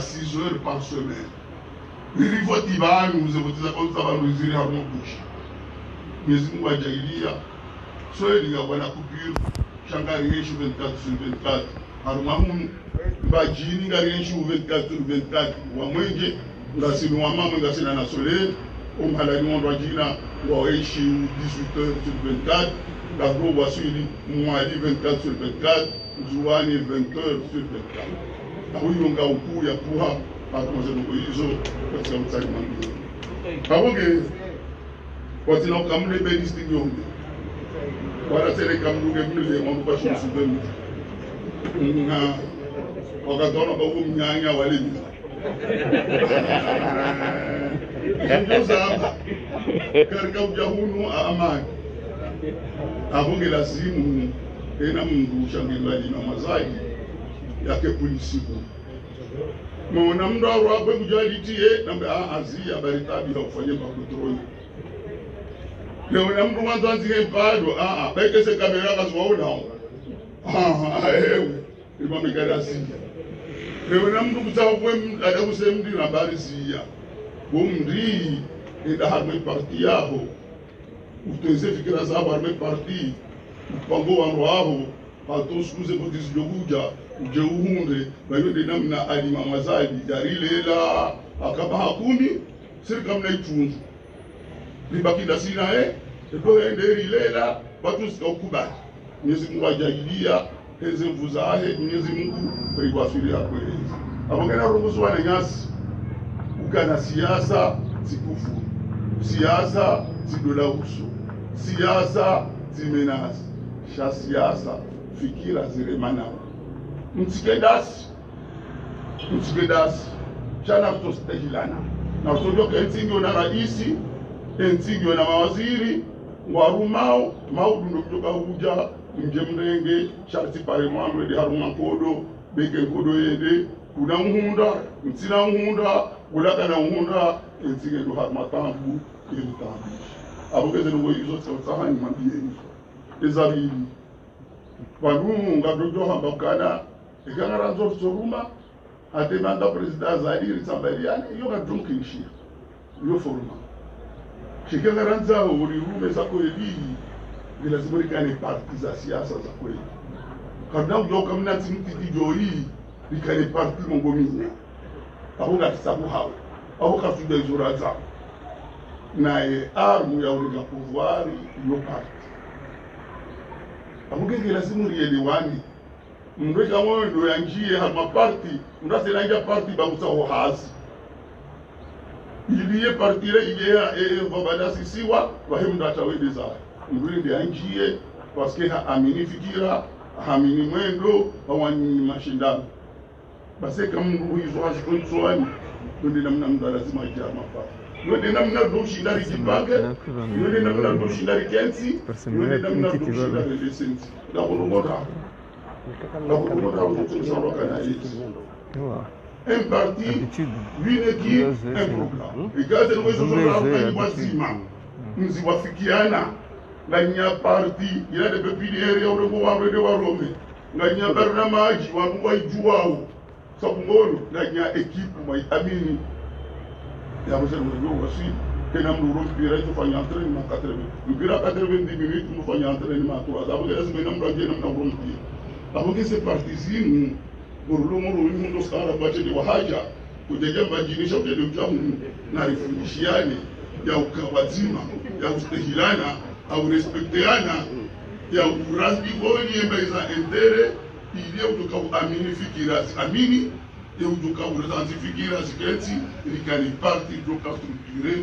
6 heures par semaine. nilivoti bantu mzebutiza kwa sababu zile hamukushi Mwenyezi Mungu ajailia swali ya bwana kupiru shangari yeshu 24/24 harumamu mbajini ngari yeshu 24/24 wa mwenje ngasini wa mama ngasina na sole umhalani wa jina wa yeshu 18h/24 ngabo wasili mwali 24/24 zuwani 20h/24 huyo ngauku ya puha hatumaze hizo katika mtani mwingine kaboge watina kamle be listing yombe wala tele kamduge mle mambo kwa shughuli zenu na wakatona kwa mnyanya wale ndio zamba katika ujahunu amani abonge lazimu tena Mungu shangilali na mazai yake polisi mwana mndo aroapo kujalitie namba azia baritabi haufanye kwa kutroi leo na mndo mwanzo anzike bado bekese kamera kaziwaona ewe iba mikarasi leo na mndo kutawwe ada kusemdi na bari siya bomri ida harme parti yabo uteze fikira zabo harme parti mpango wa roho patos kuze kutisi jokuja ujeuhunde bayonde namna alima mazali darilela akaba hakumi sirika mna itunzu libakida sina ndo enderi lela watu sikukubali Mwenyezi Mungu ajahilia heze mvuzahe Mwenyezi Mungu kuiwafilia kweli abongena ruhusu wana nyasi ukana siasa sikufu siasa sidola uso siasa zimenasi sha siasa fikira ziremana mtikedas chana kutostahilana na utojoka entingi na raisi entingi na mawaziri warumao maudu kutoka huja mje mrenge sharti pale mwamwe haruma kodo beke kodo yende kuna muhunda mtina muhunda ulaka na muhunda entingi ndo haruma tambu irutambi abogeze ngo yizo tsahani mabiyeni ezabili Wanungu ngadojo hambakana ikangara nzo soruma atemanda president Azali Tsambaliani yoga drunkishi yo foruma shikangara nzao uri rume za kweli bila zimerikane parti za siasa za kweli kadau yoka mnati mtiti joi bikane parti mongomine abunga kisabu hawe abuka fude zuraza nae armu ya uriga pouvoir yo parti amugenge lazima rielewani mndweka moyo yanjie hama parti ndase nanja parti bamusa hohazi iliye parti ile ile vabada sisiwa wahimda tawedeza mndwende yanjie paske amini fikira amini mwendo hawani mashindano basi kama mndu hizo hashikonswani ndio namna mndu lazima ajama parti ndio namna doshinda rijipange ndio namna doshinda rikensi ndio namna doshinda lisensi na kurongoka un parti une équipe un programme ikaze ngo zozola kwa wazima mziwafikiana nganya parti ila de pepiniere ya urongo wa rede wa Rome nganya barnamaji wa mwajuwao sabungolo nganya equipe mai amini ya mzee mdogo wasi tena mduro mpira tufanya entraînement 80 mpira 90 minutes mfanya entraînement kwa sababu lazima namraje namna urumpi sababu c'est partizini burulumo rumu ndo sara bache ni wahaja kujejemba jinisha ujamu na rifundishiane ya ukawazima ya ustahilana au respekteana ya urasmi boni mbeza entere ile utoka amini fikira amini et utoka urasmi fikira siketi ilikani parti doka structuré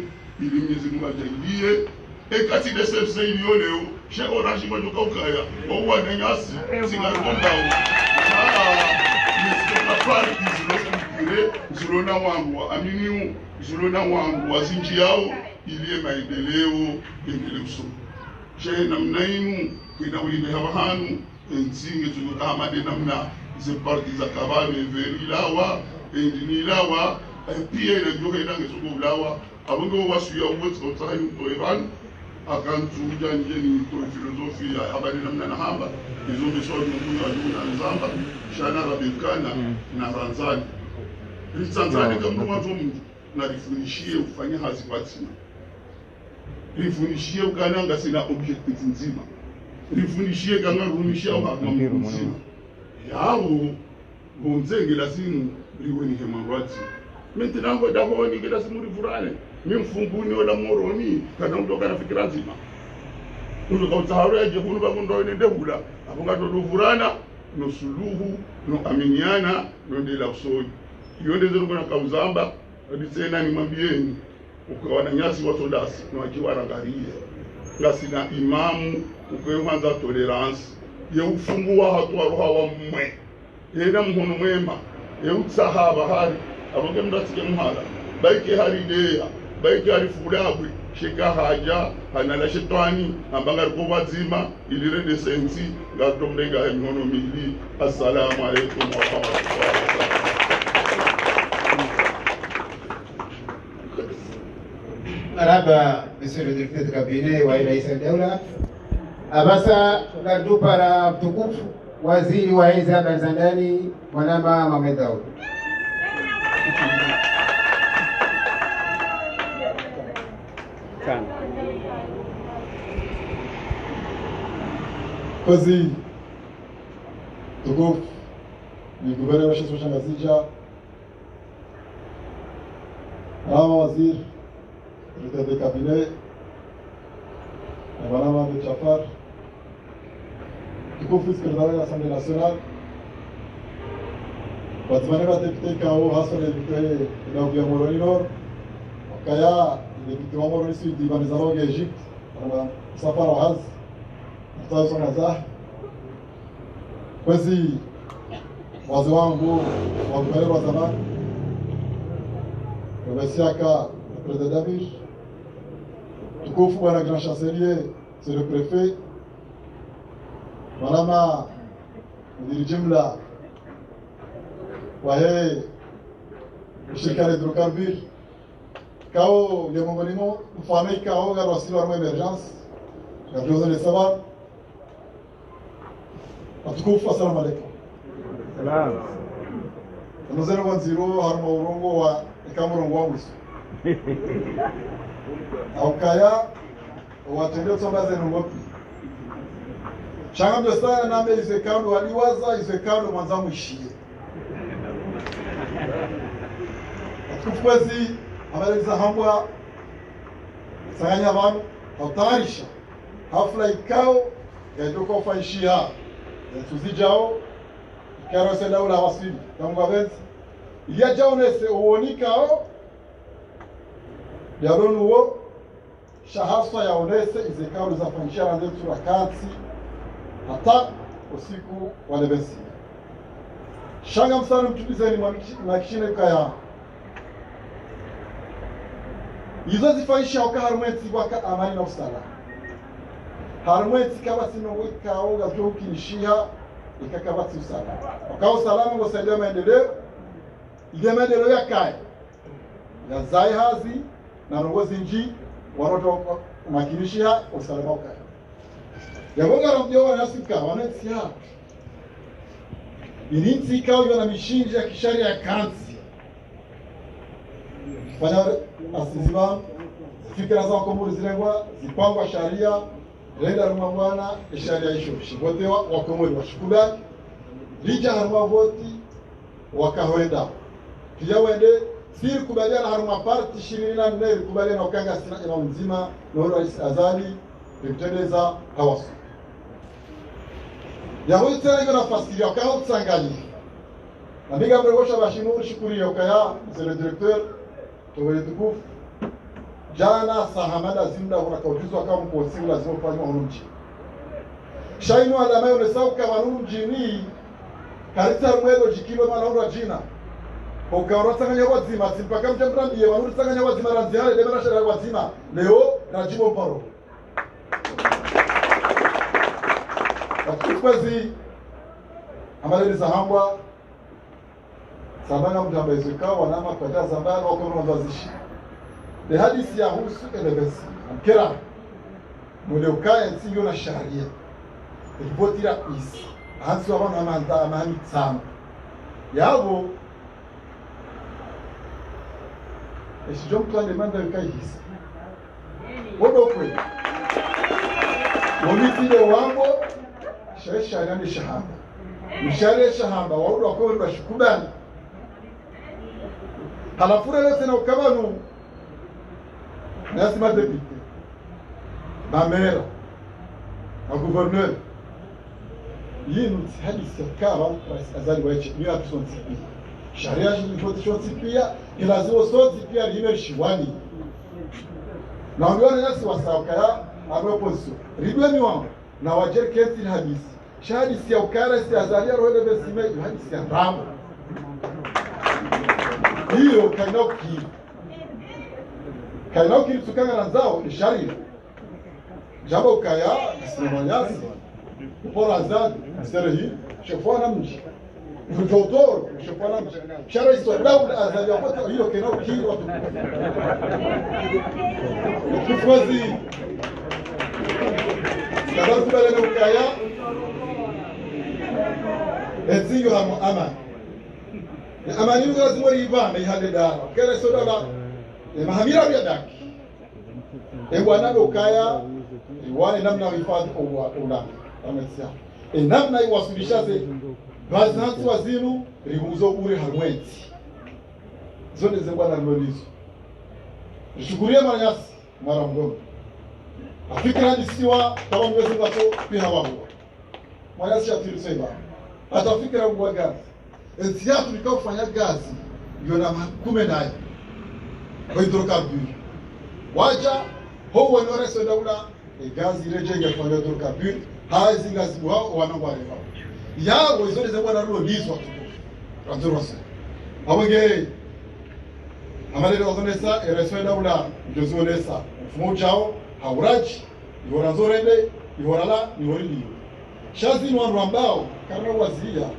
ili Mwenyezi Mungu ajalie ekati de sefse iliyoleo she orashi mojoka ukaya owa nanyasi singarombao nisitoka parti zilo structuré zilo na wangu amini zilo na wangu wazinji yao iliye maendeleo endelezo she namna inu kwina ulime hawahanu enzinge tunuka hamade namna ze parti za kabale verilawa endinilawa pia ile ndio ina ngesuko ulawa abongo wasuya uwezo utsayi toiran akantuja njeni to filosofia habari namna na hamba hizo misodi mungu ajuna nzamba shana rabikana na ranzani Tanzania kama mtu na lifundishie ufanye hazi patina, lifundishie ukananga sina objective nzima, lifundishie kanga rumishia uhakamuru nzima yao bonzenge lasimu liwe ni hemarwati mentinango dahoni kila simu lifurane mimfunguni wala moroni kana mtoka na fikira nzima nuzo kautaharo ya jehunu bakundo nende hula apunga tolufurana no suluhu no aminiana no ndela usoni yonde zero kuna kauzamba adisena ni mambieni ukawana nyasi watolasi no ajiwara ngariye ngasina imamu ukwehanza tolerance ye ufungua hatu aroha wa mwe yena mhono mwema ye utsahaba hari abonge mdatike muhala baike hari deya baike hari fulabwe sheka haja hanala shetani ambanga rikuba zima ilirende sensi ngatomrenga mhono mili. Assalamu alaikum wa rahmatullahi wa barakatuh. Marhaba, Monsieur le Directeur de Cabinet wa Rais al-Dawla. Abasa ngardupara mtukufu Waziri wa Habari za Ndani Mwanama Mohamed Daud. Kozi tukufu ni guverneur wa Sheikh Shangazija, Mama Waziri, Directeur de Cabinet, Mwanama Ahmed Jafar, tukufu Secrétaire de l'Assemblée nationale, watimane wa député KO hasa na député na ya Moroni Nord, kaya député wa Moroni Sud Ibanizaro ya Egypt, na safara wa haz mtazo na za kwezi wazee wangu wa guverneur wa zamani Robesiaka President Damir, tukufu bwana Grand Chancelier, c'est le préfet, Mwanama mdiri jumla wa shirika la hydrocarbures kao ya mongolimo mfano kao ga wasili wa emergence ya viongozi wa sawa. Atukufu, assalamu alaikum. Salam. Tunazana kwa zero harma urongo wa ikamurongo wangu. Au kaya watendeo tsonga zenu ngopi. Changa mjostana na mbe izekando waliwaza izekando mwanzamu ishie. Atukufu kwezi amaliza hambwa sanganya abantu hautarisha hafla ikao ya joko faishia tuzijao karo se daula wasili kama vezi ya jaunese uonikao ya ronuo shahasa ya onese izekao za faishia ndio turakati hata usiku wa lebesi shanga msana mtubizeni makishine kaya izo zifaisha ukaharumeti waka amani na usala harumeti kama sino wikao gavyo ukinishia ikakabati usala wakao salama ngosaidia maendeleo ile maendeleo ya kaya ya zai hazi na rongozi nji wanoto makinishia usalama ukaya yabonga ramdio wanasika wanetsia ininti kao yana mishinji ya kishari ya kansi fanya asizima fikira za komuri zilengwa zipangwa sharia renda rumabwana sharia isho shibote wa komuri washukubali lija haruma voti wakahwenda pia wende siri kubaliana haruma parti 24 kubaliana ukanga sina ina mzima na rais Azali kutengeneza hawasu yaho itera nafasi ya kao tsangani amiga mrewosha bashimu shukuri yokaya le directeur tuwe tukufu jana sahamada zimda unakaujuzwa kama mkosi lazima ufanye urumji shainu alama yone sauka warumji ni karita mwelo jikilo manaura jina ukaona tsanganya wazima simpaka mtembrambiye wanuri tsanganya wazima ranziale demara shara wazima leo rajimo paro Atukwezi amaleni zahambwa sabanga mjamba izikawa wanama kwa zambano wako mwazazishi de hadisi ya husu elebesi mkera mwele ukaya nsingo na sharia ikivotira isi hansi wa wana amanda amani tsama yabo Esijua mtu anemanda yukaihisa. Wodo kwe. Wonitile wango, shaisha nani shahaba. Mshale shahaba, waodo wakowe bashukubani. Halafura lese na ukabanu. Nasi madepite. Mamera. A gouverneur. Yinu hadi serikali azali wache ni watu sonti. Sharia shoti pia ilaziwa sonti pia limer shiwani. Na wangone nasi wasauka abo position. Ridwe ni wangu na wajer kenti hadisi. Shahadisi ya ukara si azalia roho besime hadisi ya ramu. Hiyo kainoki tukanga na zao ni sharia. Jabo kaya simanyasi. Por azad serehi shafana mji. Mtotor shafana mji. Sharia sodau azad ya watu hiyo kainoki watu. Kifwazi. Kadar kubale na ukaya. Eziyo hamu ama. Amani ni lazima riba na ihade dara. Kile sodala mahamira ya daki. Bwana ukaya iwane namna uhifadhi ulami amesia namna iwasilishaze bazantu wazinu rimuzo ure hamwezi zone zebwana lolizo nishukurie maranyasi mara mdogo afikira hadi siwa kama mwezi ngapo pia wao maranyasi atirisema atafikira kwa gazi etiatu nikafanya gazi ndio na kume naye kwa hidrokarburi waja ho wanore sodaula gazi reje ngafanya hidrokarburi hazi gazi wao wanangwarefa yao izole za bwana ruo lizwa tuko awenge amalele wazonesa eresodaula jozonesa mfumo chao hauraji ihorazorende ihorala ihorili shazi ni wandu ambao karna wazia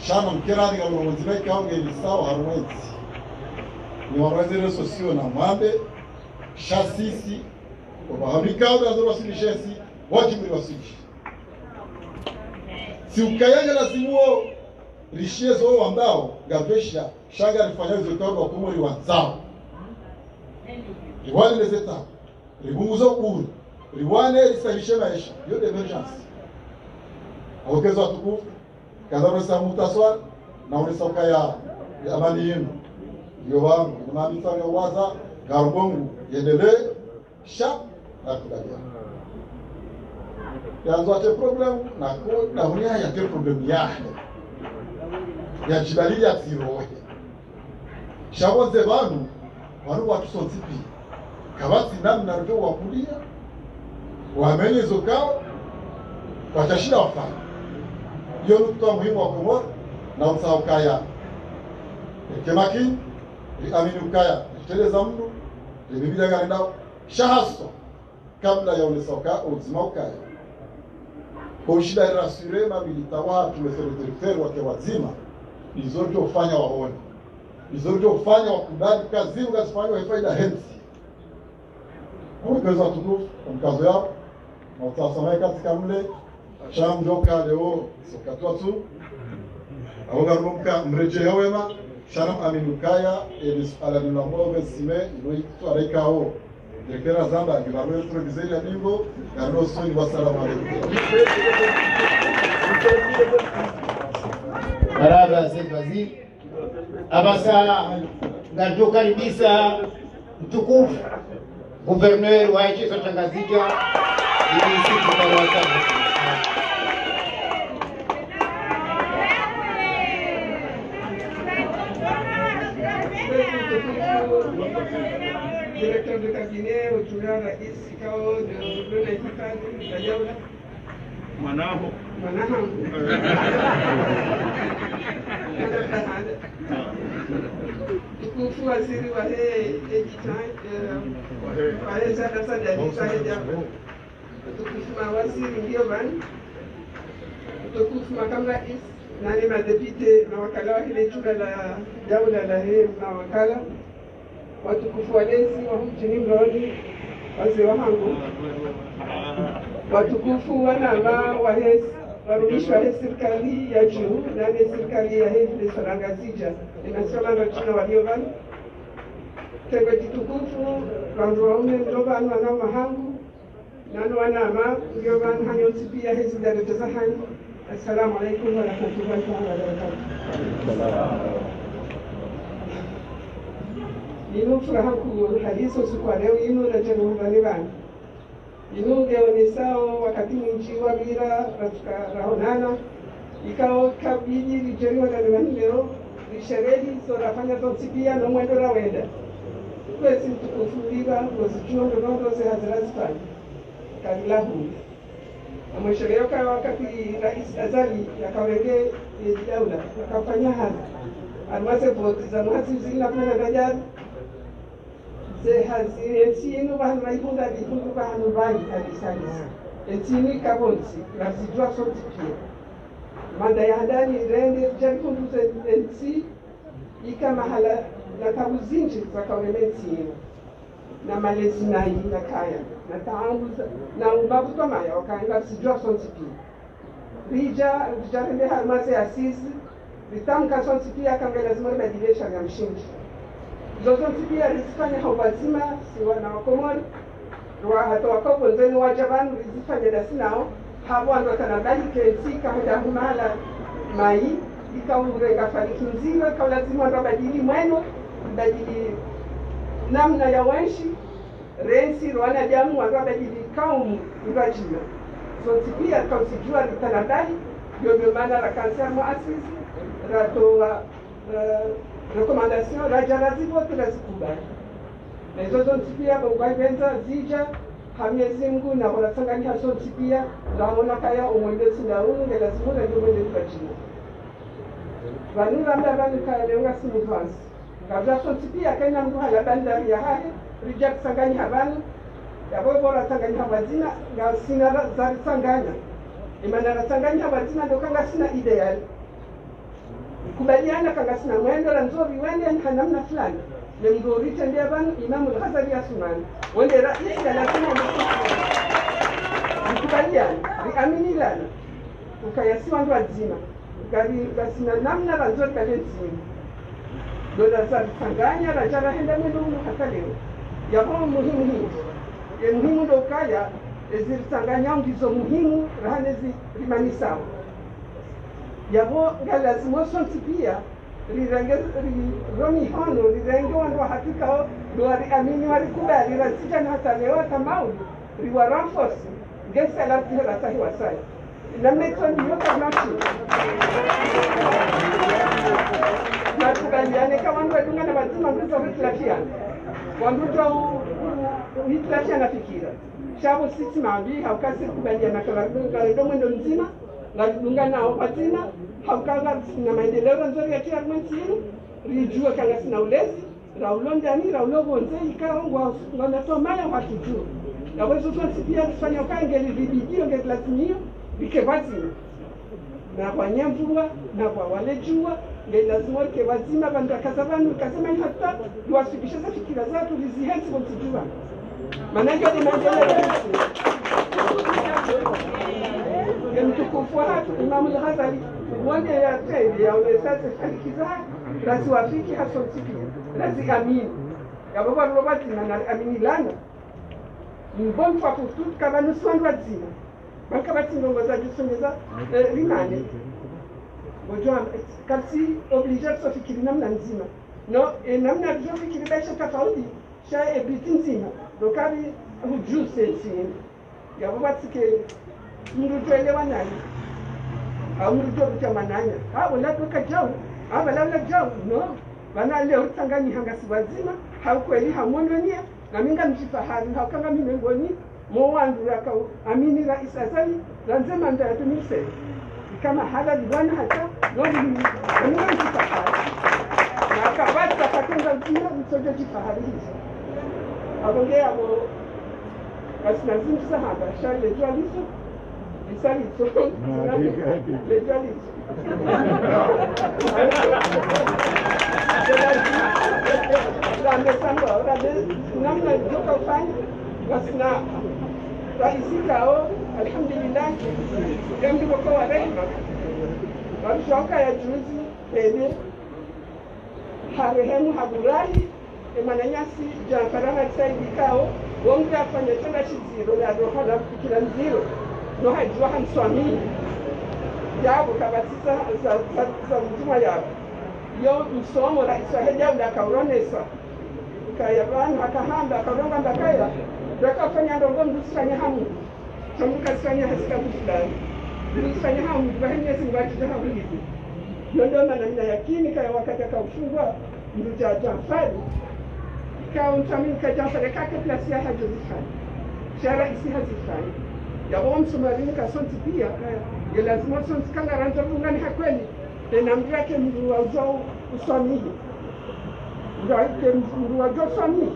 shana mkerani kama mwanzibai kaonge ni sawa harumwezi ni warazere sosio na mwambe shasisi kwa habikao na zoro silishesi wajibu wasiki si ukayanga na simuo rishezo ambao gavesha shaga alifanya zikao kwa kumuri wanzao riwale lezeta ribumuzo kuru riwane risalishe maisha yo emergency awokezo atukufu kadaro sa mutaswar na unesa ukaya amani yenu yo wangu na mamita ya waza garbongu yendele sha na kudadia yanzo ate problem na ko na hunia ya te problem ya jibali ya tirohe shaboze banu wanu watu sontipi kabati namna ndio wakulia wamenye zokao watashida wafanya hiyo nukta muhimu wa Komoro na usaukaya kemaki amini ukaya teleza mdu libibida garindao shahaso kabla ya ulisauka uzima ukaya kwa shida ya rasirema militawa tumesema directeur wake wazima nizote ufanya waone nizote ufanya wakubali kazi ukasifanya wa faida hensi kwa kazi watukufu kwa mkazo yao na utasamae katika mle shamjoka leo sokatwa tu awogarumka mreje yawema sharam aminukaya elis ala ni namove sime inoitwa rekao dekera zamba gibarwe proviseur ya bingo garno soni wasalamu alaykum baraba Said Wazir abasa ngajo karibisa mtukufu gouverneur wa nchi za Tanganyika ili siku kwa directeur de cabinet au Turan Rais Kao de l'État de Yaoula. Manaho. Tukufu waziri wa wahe sana sana ya jambo. Tukufu mawaziri ndio bani. Tukufu makamu rais nani madepite na wakala wa hile chunga la Yaoula la na wakala. Watukufu walezi wa mjini Mloli, wazee wangu, watukufu wanama warudishwa serikali ya juu, nane serikali ya hivi Sorangazija, inasema na tuna waliovani, Tebe kitukufu wandu waume ndio banu wana mahangu nanu wanama ndio banu hanyo pia hizi dalili za hani. Assalamu alaikum wa rahmatullahi wa barakatuh. Inu furaha ku hadiso siku leo inu na jamu bani inu ngeonesao wakati mwingi wa bila rafika rahonana ikao kabidi lijeriwa na leo lisherehi so rafanya zontipia na mwendo la wenda kwezi tukufuliwa ngozichuo ndonondo ze hazirazifanya kabilahu amweshereo kwa wakati rais Azali yakawege daula yakafanya hazi almase voti za mwasi zina kuna dajari ze hazi ensinu bahanu raihunda likundu bahanu rai alisalisi ensinu kabonsi rafijua sontipia manda ya ndani rende jarikundu ze ensi ika mahala na tabu zinji za kaulementi na malezi nai na kaya na taangu na umbabu kama ya wakaanga sijua sontipi rija rende harmase asisi vitamka sontipi akanga lazima badilisha ya mshinji zozo sontipi rizifanya haubazima siwa na wakomori wa hata wakopo zeni wajabanu rizifanya dasinao hapo ando kanabali kensi kama jahumala mai ikaurenga fariki nziwe kwa lazima ndo badili mweno badili namna ya wanshi rensi rwana jamu ndo badili kaumu ngajima so tipia kwa sijua litanadai ndio maana la kanser muasisi ratoa recommandation rajalazi wote lazikubali na hizo tipia kwa benza zija Mwenyezi Mungu na wanasanganya sonti pia na wana kaya umwendezi na unge lazima ndio mwende kujina. Vanura mdabani kaya lenga simivans. Kabla sonti pia kaina mtu hala bandari ya hahe reject sanganya habani. Yabo bora sanganya habazina na sina za sanganya. Imana na sanganya habazina ndio kanga sina ideal. Kubaliana kanga sina mwendo la nzuri wende hanamna fulani. Nemgori tendea banu Imamu al-Ghazali Asumani wende rais ya lazima mkubaliana riamini lana ukayasi wandu wazima gasina namna la nzori kalenzima dola za tanganya la jara henda mwendo hata leo yabo muhimu hii ya muhimu ndo kaya eziri tanganya ndizo muhimu rahane rimani sawa yabo galazimo sonti pia rirenge romi hono rirenge wandu hakika duari amini walikubali rasija na hata leo tamau riwa reinforce gesa la tira tahi wasai na metoni yote nacho na tukaliane kama wandu wadunga na mazima mtu hitlafia wandu tu hitlafia na fikira shabo sisi maambi haukasi kubaliana kala ndo mwendo mzima na dunga nao patina haukanga na maendeleo nzuri ya kila mtu rijua kanga sina ulezi raulondani raulobonze ikaongwa wanasomaya watu juu na wezo zote pia kufanya kange libidio ngelazimio bikebati na kwa nyamvua na kwa wale jua ngelazimio kebazima banda kasabanu kasema hata tuwasibisha fikira zetu lizihenzi mtujua maana hiyo ni maendeleo mtukufu hatu Imamu al-Ghazali mwende ya tende ya unesase falikiza rasi wafiki hasontipi rasi amini ya baba robati na amini lana mbon fa pour kama nuswan wazima banka bati ndongo za jisongeza rimane wajua kasi obligé kufikiri namna nzima no namna kufikiri baisha tofauti sha ebiti nzima dokari hujuse nzima ya baba tike mrutuelewa nani au mrutu mananya wala toka jao wala jao no bana leo tangani hanga siwazima haukweli hamondonia na minga mjifahari haukanga mimengoni mo wandu yaka amini rais Azali lazima ndio tumise kama hala bwana hata ndio minga mjifahari na kabata katenga mjina msoje jifahari hizo abongea hapo basi lazima sahaba shale jwalizo Isali soko le jali la mesamba ora de namna joka ufanya wasina raisika alhamdulillah ndio kwa rehema walishoka ya juzi ene harehemu haburai mwananyasi jamparanga tsaidikao wonge afanya tena chiziro ya roho la kila mziro no hajua hanswami yabo kabatisa za mtuma yabo yo msomo la Israeli ya kauronesa kaya bana akahamba akaronga ndakaya dakafanya ndongo ndusanya hamu tamuka sanya hasika kufulani ndusanya hamu bahanya singati hamu hivi ndio maana yakini kaya wakati akaufungwa ndio Jafari ikawa mtamini Jafari kaka plasi ya hajizifanya shara isi hazifanya yabo msumarini kasonti pia ya lazima sonti kanga ranza fungani hakweli tena mtu yake mtu wa uzao uswamili ndio mtu wa uzao uswamili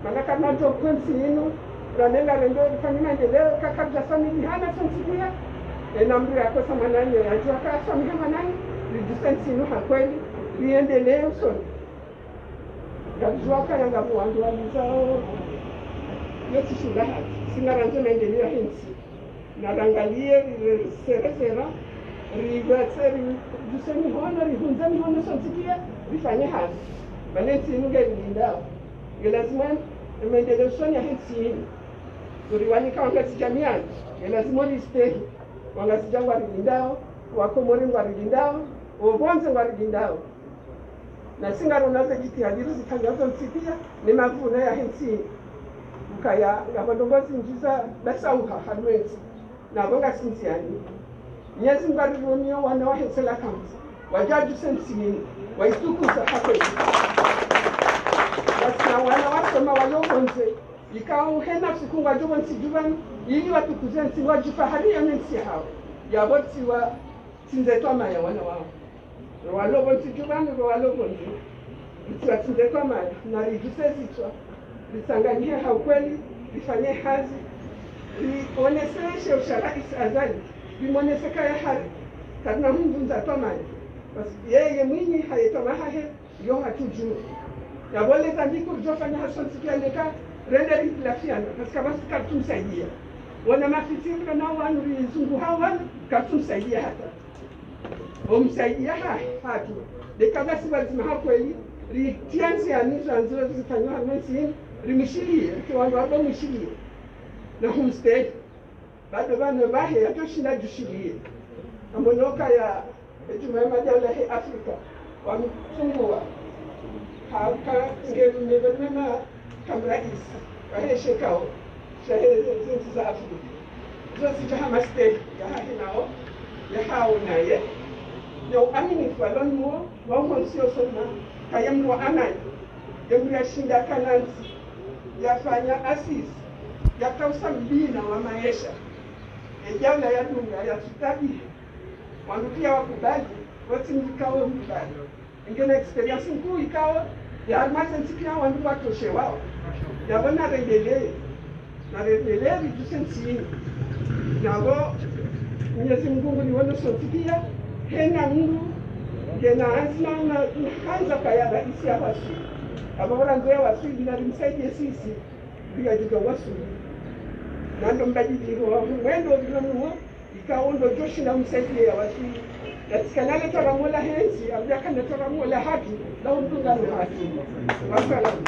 maana kama ndio kwensi yenu ranenga rendo kufanya maendeleo kaka Jafari hana sonti pia tena mtu yako sama nani ajua kama swamili kama nani reducensi yenu hakweli liendelee usoni Kajuaka yanga mwandu wa mzao yote shulaha singaranzo maendeleo hensi narangalie sera rivatseri duseni hono rihunzani hono sontikia rifanye hasi manenti nuge lindao lazima maendeleo sonya hensi suriwani kawanga sijamiani lazima listehi wanga sijangwa lindao wakomori ngwa lindao obonze ngwa lindao na singaro nazo jitihadiri zitangazo nsipia ni mavuno ya hensi ukaya ngabandongozi njiza basauha halwenzi nabonga sinziani nyezi ngwarirumio wana wa hensela county wajaju sensini waitukuza hapo basi wana wasoma walobonze ikao hena sikungwa jobo nsijubani ili watukuze nsi wajifaharia nsi hao yaboti wa sinzetoma ya wana wao walobo nsijubani walobo nzi itiwasinzetwa maya na rijuse zitwa lisanganyie haukweli lifanye hazi lioneseshe usharahisi azali limoneseka ya hali katina mundu nzatwa maya yeye mwinyi hayetwa hahe yo hatujuu yabole zambiko ujofanya hasonsikia neka rende ritilafiana pasika basi katumsaidia wana mafitirika na wanu rizungu hawa katumsaidia hata omsaidia hatu dekabasi bazima hakweli ritiansi anizo anzilo zifanywa hamesi rimishilie kiwango hapo mishilie na homestead bado bana bahe atoshinda jushilie amonoka ya ejumema jala he Afrika wa mfungwa haka ngemema kamrais bahe shekao shahe zinzi za Afrika zosi jahama stay ya hahinao ya hao naye na amini falon mo wa monsio sona kayamru amani yamru shinda kanansi yafanya asisi yakausa mbina wa maisha ejana ya dunia ya tutabi wanukia wakubali wote mkao mbali ingine experience nkuu ikawa ya almasa nsikia wandu watoshe wao yabona rendelee na rendelee vijusensi nabo Mwenyezi Mungu ni wana sotikia hena Mungu gena azma na hanza kaya raisi ya wasu abora ndoya wasu inarimsaidie sisi bila jiga wasu nando mbadiliro mwendo vinonuo ikaondo joshi na msaidie ya wasu yatikanale taramola hensi abjakana taramola haki na undunga na haki wasalamu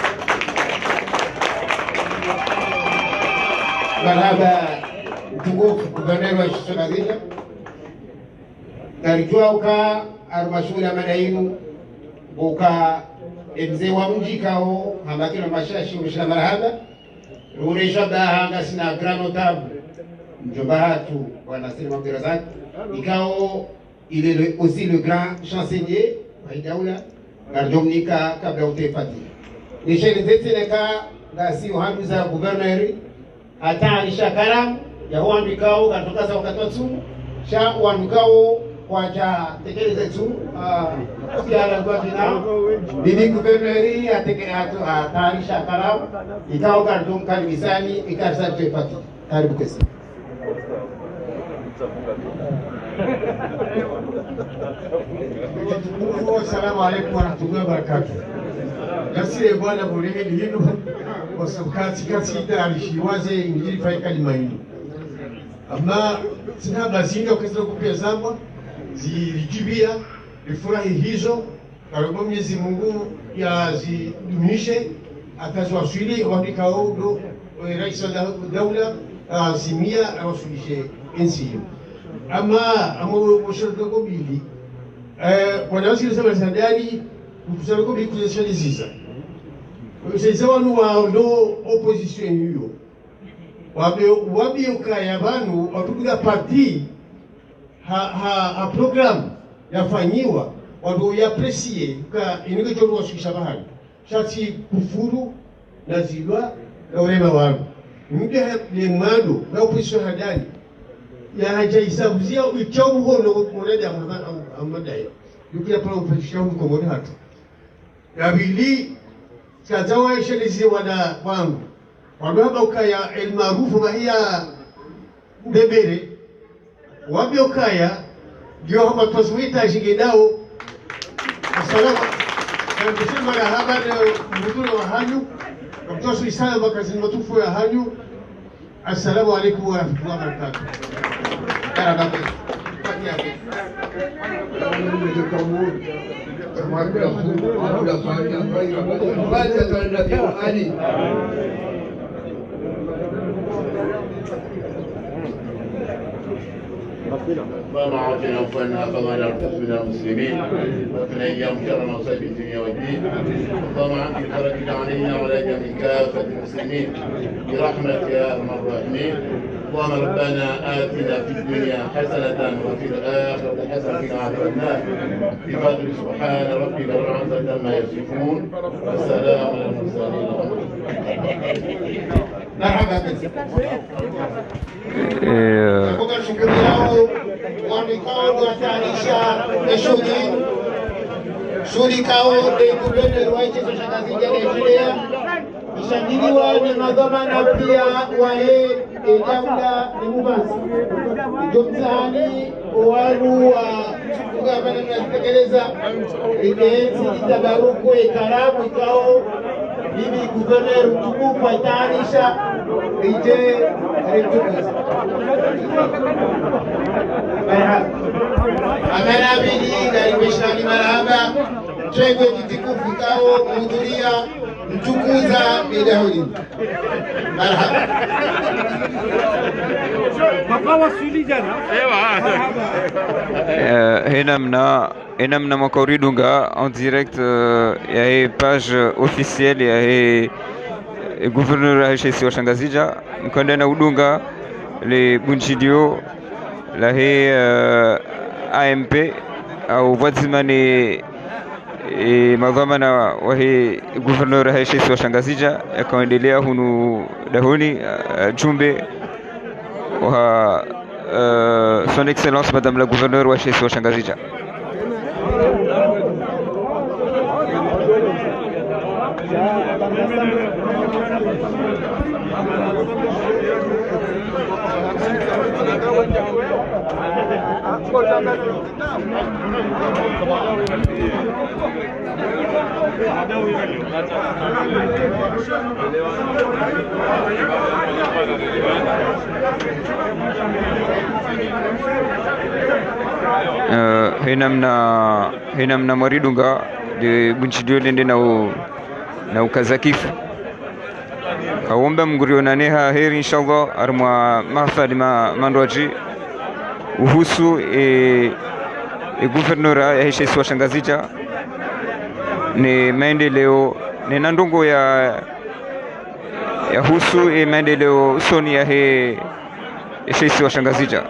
Baraba mtukufu guverneri wa Shangazija garijwauka arumashuri amadainu buka mzee wa mji kao hamakino mashashi urishina marahaba ruresha bahanga sina grand notable mjomba hatu bwana Salim Abdelrazak ikao il est aussi le grand chancelier wa daula garjomnika kabla utepati nisheni zetineka ngasi uhamza guverneri atarisha karam ya huandikao katokaza wakati wa tsumu sha uandikao kwa cha tekeleze tu siara kwa tina bibi guverneri atarisha karam ikao kardom kalisani ikarsa tepati karibu kesi Assalamu alaikum warahmatullahi wabarakatuh. Gasire bwana burege hino wasabkati kasida alishiwaze injili fai kalima hino. Ama sina gazinga ukisema kupia zamba zilijibia ifurahi hizo Karibuni Mwenyezi Mungu yazidumishe, atazowasili wakikao ndo rais wa daula azimia awasulishe nchi hiyo. Ama mshirika mbili wanawasi kusema sandali kukusanyiko mbili kuzishaliziza. Sasa wanu wa ndo opposition hiyo wabe ukaya vanu watukuga parti ha program yafanyiwa watu yapresie ka inige jodo washikisha bahari shati kufuru na zilwa na urema wanu mde le mando na opposition hadani ya haja isabuzia uchomu hono mmoja amadai yukia pala opposition ko mmoja hatu ya bili kazawa ishelizi wada wangu wababa ukaya el maarufu mahia mbebere wabi ukaya ndio hapa twasuita shigedao assalamu alaykum marhaba mhudhuri wa hanyu mtosu isala makazini matufu ya hanyu assalamu alaykum wa rahmatullahi wa barakatuh karabati اللهم عافنا وفنا قضانا وارزقنا المسلمين وقنا ايام شر مصائب الدنيا والدين. اللهم عنك فرجك علينا وعلى جميع كافه المسلمين برحمتك يا ارحم الراحمين. اللهم ربنا آتنا في الدنيا حسنة وفي الآخرة حسنة وقنا عذاب النار. بفضل سبحان ربك رب العزة عما يصفون والسلام على المرسلين. مرحبا بك. Kwa shughuli yao wamekao watanisha shughuli kao guvernor wa nchi za Shangazija Nigeria ishangiliwa na madhamana pia wale daula ni Mombasa ndio mtaani wanu wa gavana mnatekeleza ikenzi itabaruku ikaramu ikao bibi guvernor mtukufu atanisha ije retukuza amana bili karibishani marahaba twende kitikufu kao kuhudhuria mtukuza bidahuli marhaba makawa suli jana hena mna makaridunga en direct ya page officielle ya gouverneur chez Shangazija mkanda na udunga le bunchidio la AMP au wazimani madhamana wa gouverneur chez Shangazija yakaendelea hunu dahoni jumbe wa son excellence madame la gouverneure wa chez Shangazija. Henamna maridunga de bunchidio lende na ukazakifu kaomba mgurionaneha heri inshallah armwa mahfali mandwaji uhusu guvernora ya Chez Shangazija ni maendeleo ni nandongo ya husu maendeleo soni ya Chez Shangazija.